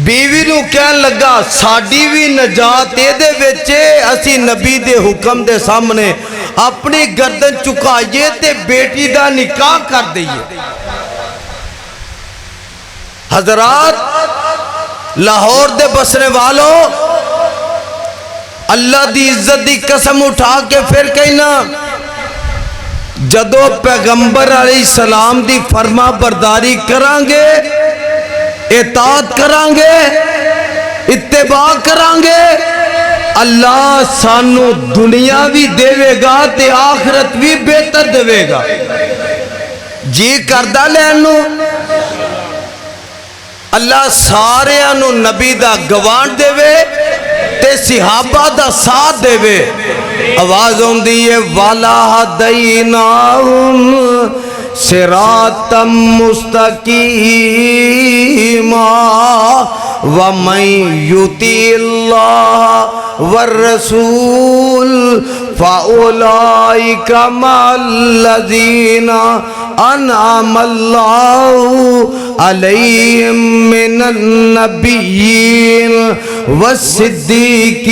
بیوی نو کہن لگا ساڈی بھی نجات اے دے وچے, اسی نبی دے حکم دے سامنے اپنی گردن چکائیے تے بیٹی دا نکاح کر دئیے. حضرات لاہور دے بسنے والوں, اللہ دی عزت دی قسم اٹھا کے پھر کہنا جدو پیغمبر علیہ السلام دی فرما برداری کرانگے, اطاعت کرانگے, اتباع کرانگے, اللہ سانو دنیا بھی دے گا تے آخرت بھی بہتر دے گا. جی کردہ لینو اللہ سارے انو نبی دا گوان دے تے صحابہ دا ساتھ دے وے. آواز ہوں دیئے والا ہدیناہم صراطا مستقیما ومن یطیع اللہ والرسول فاولئک مع الذین انعم اللہ علیہم من النبیین والصدیقین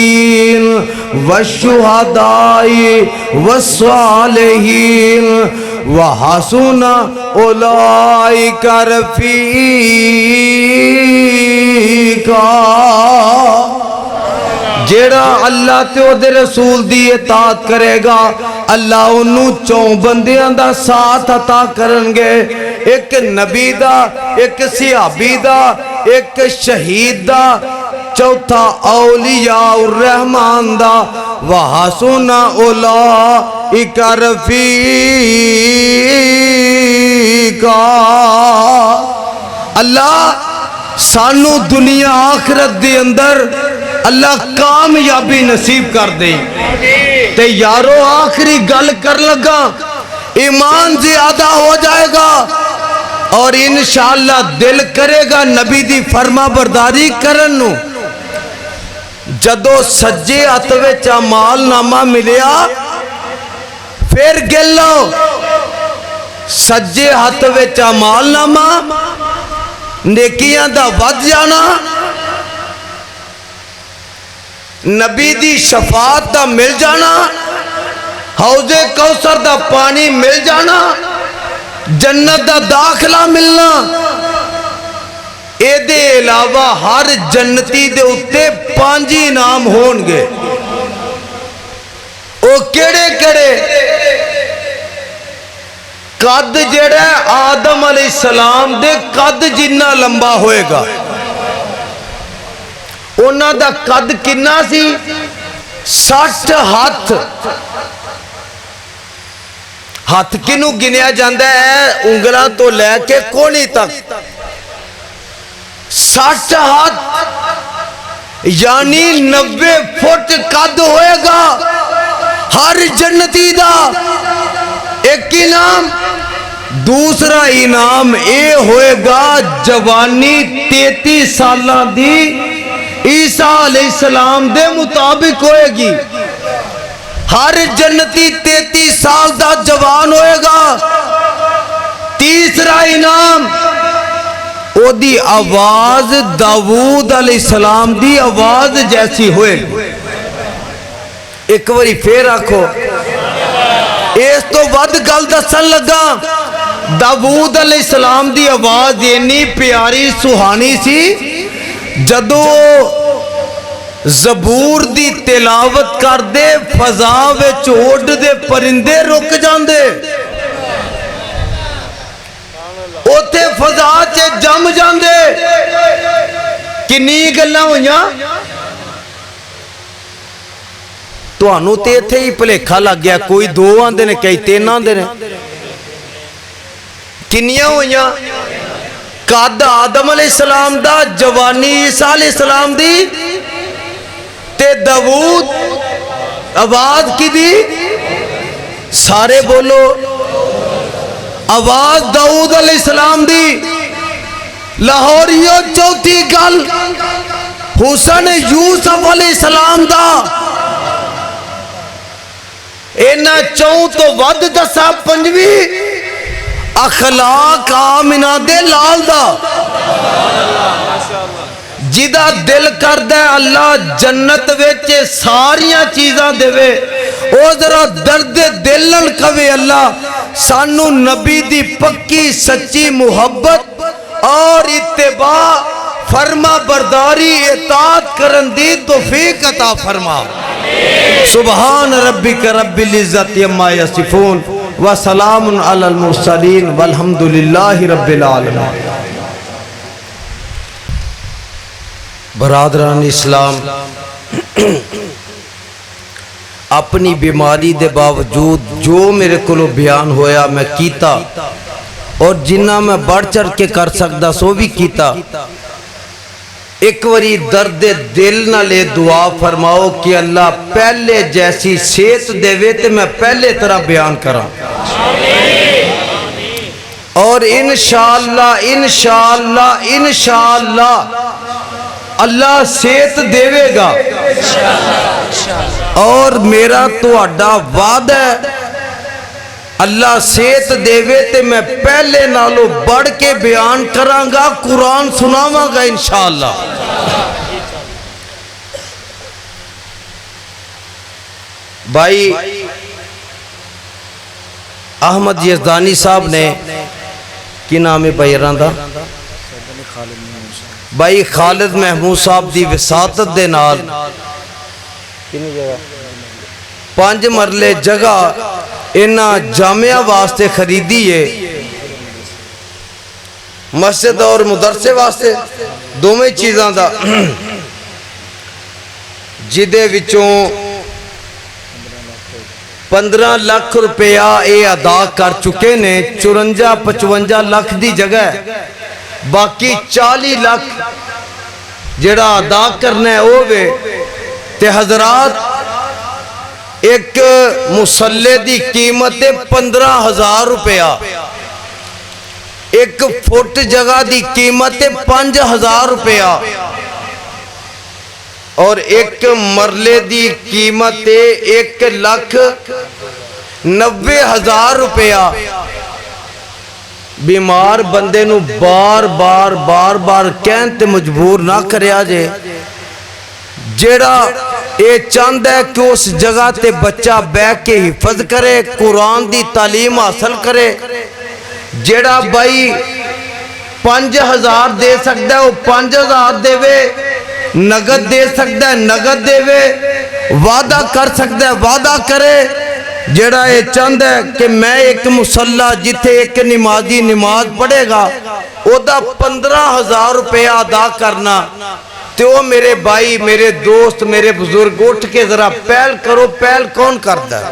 والشہداء والصالحین وحسن اولئک رفیقا. جیڑا اللہ تے او دے رسول دی اطاعت کرے گا اللہ انہوں چون بندیاں دا ساتھ عطا کرنگے، ایک نبی دا، ایک صحابی دا، ایک شہید دا، چوتھا اولیاء الرحمن دا، وحسن اولئک رفیقا۔ اللہ سانو دنیا آخرت دے اندر اللہ کامیابی نصیب کر دے۔ تے یارو آخری گل کر لگا، ایمان زیادہ ہو جائے گا اور انشاءاللہ دل کرے گا نبی دی فرما برداری کرنو۔ جدو سجے اتوے چامال نامہ ملیا پھر گلو سجے اتوے چامال نامہ نیکیاں دا ود جانا، نبی دی شفاعت دا مل جانا، حوض کوثر دا پانی مل جانا، جنت دا داخلہ ملنا، اے دے علاوہ ہر جنتی دے اتے 5 انعام ہونگے۔ او کیڑے کیڑے؟ قد جڑا آدم علیہ السلام دے قد جنہ لمبا ہوئے گا، انہاں دا قد کنا سی 60 ہاتھ۔ ہاتھ کنو گنیا جاندہ ہے انگلاں تو لے کے کونی تک 60 ہاتھ یعنی 90 فٹ قد ہوئے گا ہر جنتی دا۔ ایک انعام، دوسرا انعام اے ہوئے گا جوانی 33 سالہ دی عیسیٰ علیہ السلام دے مطابق ہوئے گی۔ ہر جنتی 33 سال دا جوان ہوئے گا۔ تیسرا انعام او دی آواز داؤد علیہ السلام دی آواز جیسی ہوئے گی۔ ایک واری پھر آکھو، اس تو ود گل دسن لگا، داؤد علیہ السلام دی آواز اتنی پیاری سہانی سی، جدو زبور دی تلاوت کر دے فضا وچ اڑ دے پرندے رک جاندے، اوتھے فضا چے جم جاندے۔ کنی گلاں ہویاں تانوں تے ایتھے ہی بھلیکھا لگ گیا، کوئی 2 آندے نے کئی 3 آندے نے۔ کنیاں ہویاں؟ قد آدم علیہ السلام دا، جوانی عیسیٰ علیہ السلام دی، تے داؤد آواز کی دی؟ سارے بولو، آواز داؤد علیہ السلام دی۔ لاہوریو چوتھی گل حسن یوسف علیہ السلام دا، اینا چون تو ود دسا 5ویں اخلاق آمنہ دے لال دا، جدہ دل کر دے اللہ جنت ویچے ساریاں چیزاں دے وے، او ذرا درد دلن کوے اللہ سانو نبی دی پکی سچی محبت اور اتباع فرما برداری اطاعت کرن دی توفیق عطا فرما۔ سبحان ربک رب العزت عما یصفون وسلام علی المرسلین والحمدللہ رب العالمین۔ برادران اسلام، اپنی بیماری دے باوجود جو میرے کلو بیان ہویا میں کیتا، اور جنہ میں بڑھ چڑھ کے کر سکتا سو بھی کیتا۔ ایک وری درد دل نہ لے دعا فرماؤ کہ اللہ پہلے جیسی صحت دے وے تے میں پہلے طرح بیان کراں، اور انشاءاللہ انشاءاللہ انشاءاللہ اللہ صحت دے وے گا۔ اور میرا تو اڈا وعدہ ہے اللہ صحت دے وے تے میں پہلے نالو بڑھ کے بیان کراں گا، قرآن سناواں گا انشاءاللہ۔ بھائی احمد یزدانی صاحب نے کی نام ہے بھائی راندا بھائی خالد محمود صاحب دی وساطت دے نال 5 ਮਰਲੇ ਜਗ੍ਹਾ ਇਹਨਾਂ ਜਾਮਿਆ ਵਾਸਤੇ ਖਰੀਦੀ ਏ, ਮਸਜਿਦ ਔਰ ਮਦਰਸੇ ਵਾਸਤੇ, ਦੋਵੇਂ ਚੀਜ਼ਾਂ ਦਾ, ਜਿਹਦੇ ਵਿੱਚੋਂ 15 ਲੱਖ ਰੁਪਇਆ ਇਹ ਅਦਾ ਕਰ ਚੁੱਕੇ ਨੇ। 54-55 ਲੱਖ ਦੀ ਜਗ੍ਹਾ ਹੈ, ਬਾਕੀ 40 ਲੱਖ ਜਿਹੜਾ ਅਦਾ ਕਰਨਾ ਹੈ ਉਹ ਵੇ। ਤੇ ਹਜ਼ਰਾਤ ایک مسلے دی قیمت 15,000 روپیہ، ایک فٹ جگہ دی قیمت 5,000 روپیہ، اور ایک مرلے دی قیمت 1,90,000 روپیہ۔ بیمار بندے نو بار بار کہن تے مجبور نہ کریا جے، جیڑا یہ چاہتا ہے کہ اس جگہ تے بچہ بیٹھ کے حفظ کرے، قرآن دی تعلیم حاصل کرے، جیڑا بھائی 5,000 دے سکتا ہے وہ 5,000 دے وے، نگد دے سکتا ہے نگد دے وے، وعدہ کر سکتا ہے وعدہ کرے۔ جیڑا یہ چاہتا ہے کہ میں ایک مصلی جتھے ایک نمازی نماز پڑھے گا او دا 15,000 روپیہ ادا کرنا، تو وہ میرے بھائی، میرے دوست، میرے بزرگ اٹھ کے ذرا پہل کرو۔ پہل کون کرتا ہے؟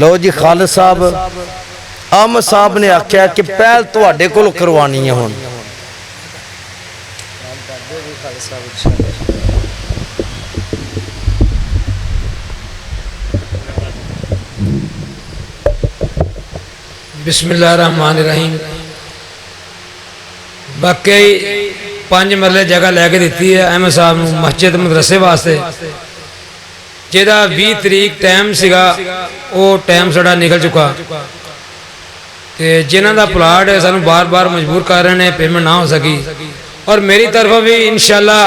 لو جی خالد صاحب احمد صاحب نے آکھیا کہ پہل تو اڈے کو کروانی ہے ہون۔ بسم اللہ الرحمن الرحیم۔ باقی 5 مرلے جگہ لے کے دیتی ہے احمد صاحب نو مسجد مدرسے واسطے، جیدہ 20 تاریخ ٹائم سگا، وہ ٹائم سڑا نکل چکا، جنہ دا پلاٹ ہے سانو بار بار مجبور کر رہے ہیں، پیمنٹ نہ ہو سکی، اور میری طرف بھی انشاءاللہ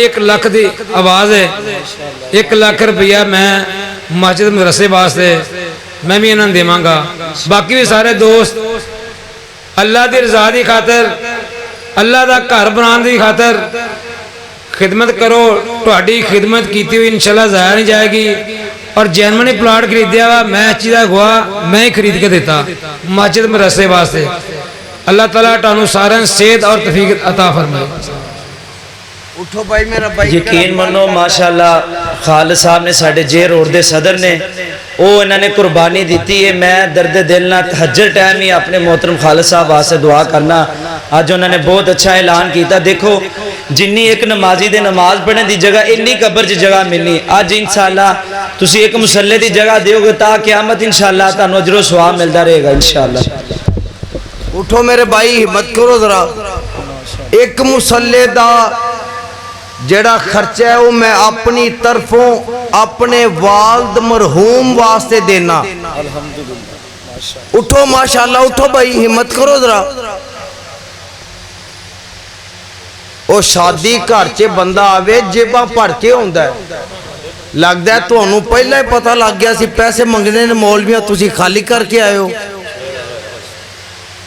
1 لاکھ دی آواز ہے، 1 لاکھ روپیہ میں مسجد مدرسے واسطے میں بھی انہوں دے مانگا۔ باقی بھی سارے دوست اللہ دی رضا دی خاطر، اللہ دا گھر بنان دی خاطر خدمت کرو۔ تہاڈی خدمت کیتی ہوئی انشاءاللہ ضائع نہیں جائے گی۔ اور جینوئن پلاٹ خریدیا وا، میں چیزا گوا میں ہی خرید کے دیتا مسجد مدرسے واسطے۔ اللہ تعالیٰ تانوں سارے صحت اور توفیق عطا فرمائے۔ اٹھو بھائی میرا بھائی، یقین منو ماشاءاللہ خالد صاحب نے ساڑھے جے روڈ دے صدر نے وہ انہوں نے قربانی دیتی ہے۔ میں درد دل نہ تہجر ٹائم ہی اپنے محترم خالد صاحب واسطے دعا کرنا۔ آج انہوں نے بہت اچھا اعلان کیتا، دیکھو جنی ایک نمازی دے نماز پڑھنے دی جگہ انی قبر جی جگہ ملنی، آج انشاءاللہ تسی ایک مسلے دی جگہ دیو گے تا قیامت انشاءاللہ تانوں اجر و ثواب ملتا رہے گا انشاءاللہ۔ اٹھو میرے بھائی ہمت کرو ذرا۔ ایک مسلے دا جڑا خرچہ ہے وہ میں اپنی طرفوں اپنے والد مرحوم واسطے دینا۔ اٹھو ماشاءاللہ، اٹھو بھائی ہمت کرو ذرا۔ وہ شادی گھر چ بندہ آوے جیباں پڑھ کے ہوندا ہے، لگدا ہے تانوں پہلا ہی پتہ لگ گیا سی پیسے منگنے نے مولویاں، تسی خالی کر کے آئے ہو۔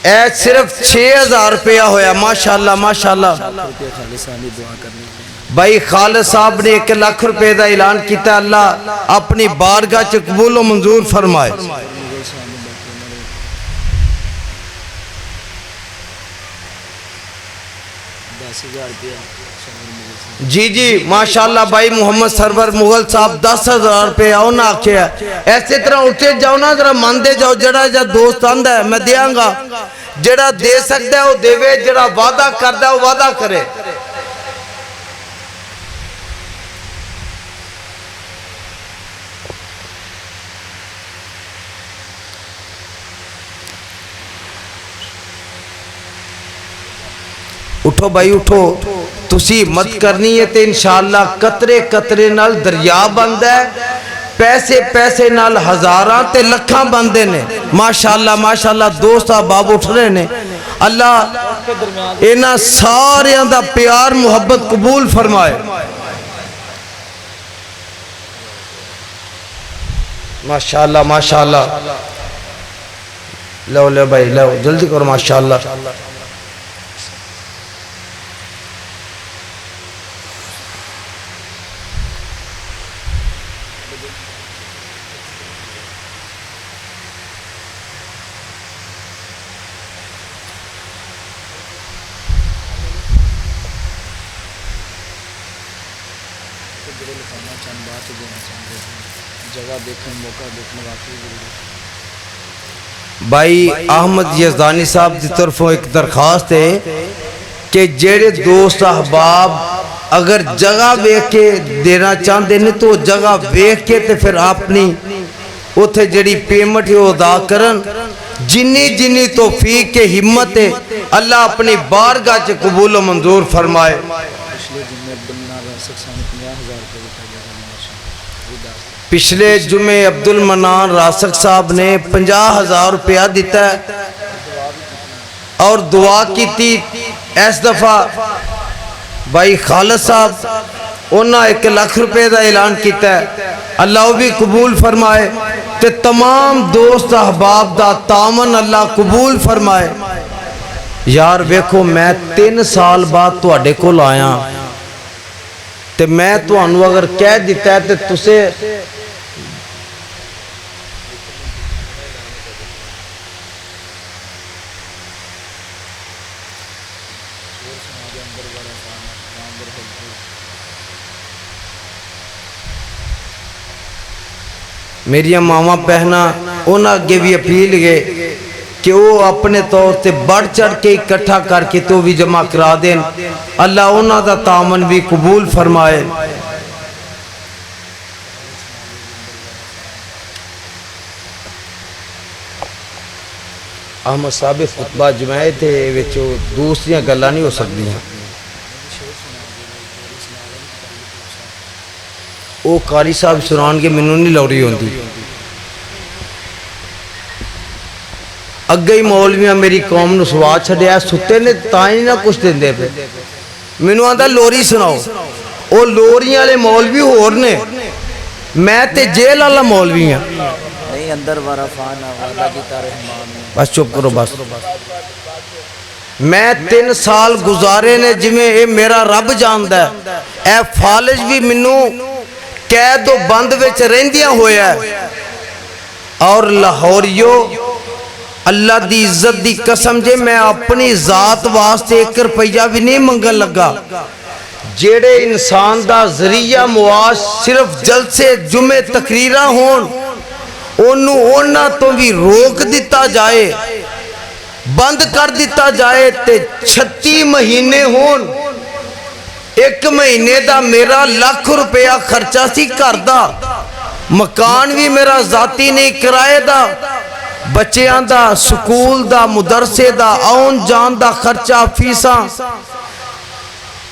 اے صرف 6,000 روپیہ ہویا، ماشاءاللہ ماشاءاللہ۔ بھائی خالد صاحب نے 1 لاکھ روپے دا اعلان کیتا، اللہ اپنی بارگاہ چ قبول و منظور فرمائے۔ جی جی ماشاءاللہ بھائی محمد سرور مغل صاحب 10,000 روپے آؤ نہ آکھیا۔ ایسے طرح اٹھے جاؤ نا، ذرا مان دے جاؤ، جڑا جا دوست آندہ ہے میں دیاں گا، جڑا دے سکتا ہے وہ دے وے، جڑا وعدہ کردہ ہے وہ وعدہ کرے۔ اٹھو بھائی اٹھو، تسی مت کرنی ہے تے انشاءاللہ قطرے قطرے نال دریا بندہ ہے، پیسے پیسے نال ہزاراں تے لکھاں بندے نے۔ ماشاءاللہ ماشاءاللہ دوست احباب اٹھ رہے نے، اللہ انہاں ساریاں دا پیار محبت قبول فرمائے۔ ماشاءاللہ ماشاءاللہ، لو لو بھائی لو جلدی کرو ماشاءاللہ۔ بھائی احمد یزدانی صاحب دی طرفوں ایک درخواست ہے کہ جیڑے دوست احباب اگر جگہ بیک کے دینا چاہتے ہیں تو جگہ بیک کے تے پھر اپنی اتھے جڑی پیمنٹ ہے ادا کرن جنی جنی توفیق کے ہمت ہے اللہ اپنی بارگاہ چ قبول و منظور فرمائے. پچھلے جمعے عبد المنان راسک صاحب نے 50,000 روپیہ دیتا ہے اور دعا کی تھی. اس دفعہ بھائی خالد صاحب انہاں 1 لاکھ روپے دا اعلان کیتا ہے. اللہ بھی قبول فرمائے تے تمام دوست احباب دا تعاون اللہ قبول فرمائے. یار ویکھو میں 3 سال بعد تواڈے کول آیا تے میں تانوں اگر کہہ دیتا ہے تے تسے میری ماما پہنا انہاں اگے بھی اپیل گئے کہ وہ اپنے طور تے بڑھ چڑھ کے اکٹھا کر کے تو بھی جمع کرا دیں. اللہ انہاں دا تعاون بھی قبول فرمائے. احمد صاحب خطبہ جمعے تھے وچوں دوسریاں گلاں نہیں ہو سکدیاں. وہ قاری صاحب سنان کے منوں نہیں لوڑی ہوندی. اگے ہی مولویاں میری قوم نو سوا چھڈیا ستے نے تاں ہی نہ کچھ دیندے پے. مینوں آندا لوری سناؤ. او لوریاں والے مولوی ہور نے میں تے جیل والا مولوی ہاں. نہیں اندر وارا فانا وعدہ کیتا رحمان. بس چپ کرو بس. میں 3 سال گزارے نے جویں اے میرا رب جاندا ہے. اے فالج بھی منوں قید و بند وچ رہندیاں ہویا ہے. اور لاہوریو اللہ دی عزت دی قسم جے میں اپنی ذات واسطے 1 روپیہ بھی نہیں منگن لگا. جیڑے انسان دا ذریعہ معاش صرف جلسے جمعے تقریراں ہون انہوں اونا تو بھی روک دیتا جائے بند کر دیتا جائے تے 36 مہینے ہون. 1 مہینے دا میرا 1 لاکھ روپیہ خرچہ سی گھر دا. مکان بھی میرا ذاتی نہیں کرائے دا. بچیاں دا سکول دا مدرسے دا آن جان دا خرچہ فیساں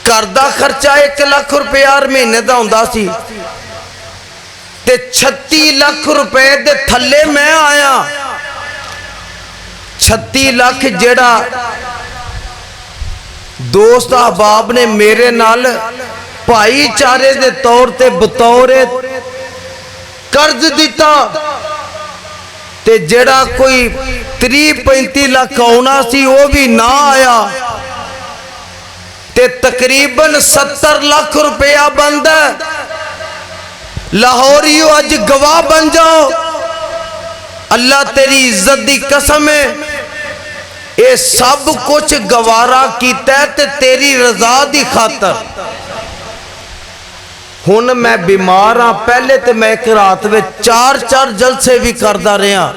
گھر دا خرچہ 1 لاکھ روپیہ ہر مہینے دا ہوندا سی تے 36 لاکھ روپے دے تھلے میں آیا. 36 لاکھ جیڑا دوست احباب نے میرے نال بھائی چارے دے طور تے بطور قرض دیتا تے جیڑا کوئی 30-35 لاکھ آنا سی وہ بھی نہ آیا تے تقریباً 70 لاکھ روپیہ بند ہے. لاہوریو اج گواہ بن جاؤ. اللہ تیری عزت دی قسم ہے اے سب کچھ گوارا کیتا ہے تے تیری رضا دی خاطر. ہن میں بیمار ہاں. پہلے تے میں ایک رات میں 4 جلسے بھی کردا رہا.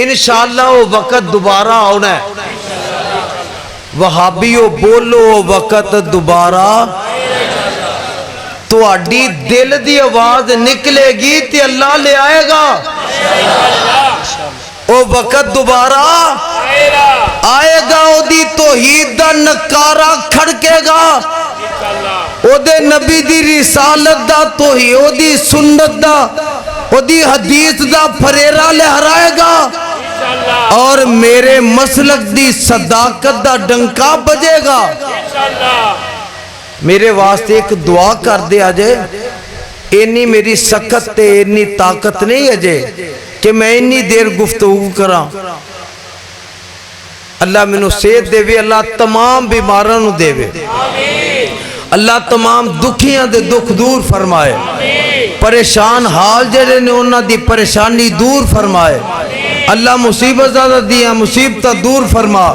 انشاءاللہ وہ وقت دوبارہ آنا ہے. وہابیو بولو وہ وقت دوبارہ تو اڈی دل دی آواز نکلے گی تے اللہ لے آئے گا. وہ وقت دوبارہ آئے گا. او دی توحید دا نکارہ کھڑکے گا. او دے نبی دی رسالت دا توحید او دی سنت دا او دی حدیث دا پھریرا لہرائے گا اور میرے مسلک دی صداقت دا ڈنکا بجے گا. میرے واسطے ایک دعا کر دے آجے. اینی میری سکت تے اینی طاقت نہیں اجے کہ میں اینی دیر گفتگو کراں. اللہ منو صحت دے وے. اللہ تمام بیماراں نو دے وے. اللہ تمام دکھیاں دے دکھ دور فرمائے. پریشان حال جڑے نے انہاں دی پریشانی دور فرمائے. اللہ مصیبت زیادہ دیاں مصیبتہ دور فرما.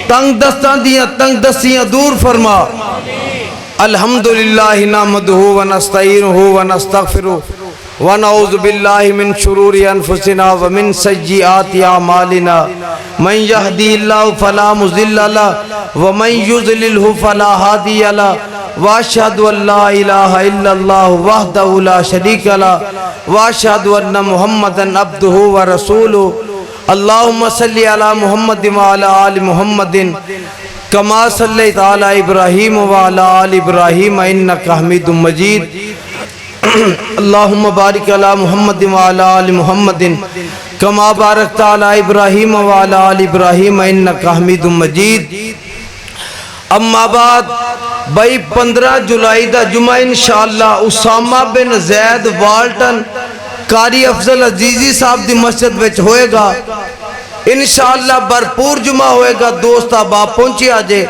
تنگ دستاں دیاں تنگ دستیاں دور فرما. الحمدللہ نحمدہ ونستعینہ ونستغفرہ ونعوذ باللہ من شرور انفسنا ومن سیئات اعمالنا من یہدی اللہ فلا مضل لہ ومن یضللہ فلا ہادی لہ واشہد ان لا الہ الا اللہ وحدہ لا شریک لہ واشہد ان محمدا عبدہ ورسولہ اللہم صلی علی محمد وعلی آل محمد کما صلیت علی ابراہیم وعلی آل ابراہیم انکا حمید مجید اللہم بارک علی محمد وعلی آل محمد کما بارکت علی ابراہیم وعلی آل ابراہیم انکا حمید مجید اما بعد بھائی 15 جولائی دا جمعہ انشاءاللہ اسامہ بن زید والٹن قاری افضل عزیزی صاحب دی مسجد وچ ہوئے گا انشاءاللہ بھرپور جمعہ ہوئے گا دوست احباب پہنچی آجے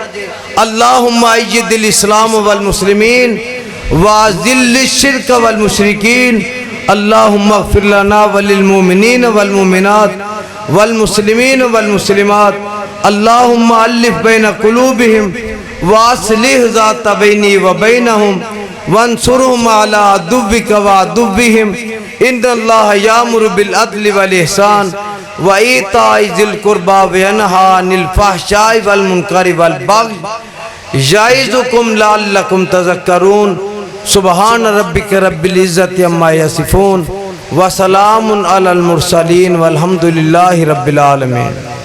اللہم اید الاسلام والمسلمین وذل الشرک والمشرکین اللہم اغفر لنا وللمؤمنین والمؤمنات والمسلمین والمسلمات اللہم الف بین قلوبہم واصلح ذات بینی وبینہم وانصرہم علی عدوک وعدوہم ان اللہ یامر بالعدل والاحسان وَإِيتَاءِ ذِي الْقُرْبَى وَيَنْهَى عَنِ الْفَحْشَاءِ وَالْمُنكَرِ وَالْبَغْيِ يَعِظُكُمْ لَعَلَّكُمْ تَذَكَّرُونَ سبحان ربك رب العزة عما يصفون وسلام على المرسلين والحمد لله رب العالمين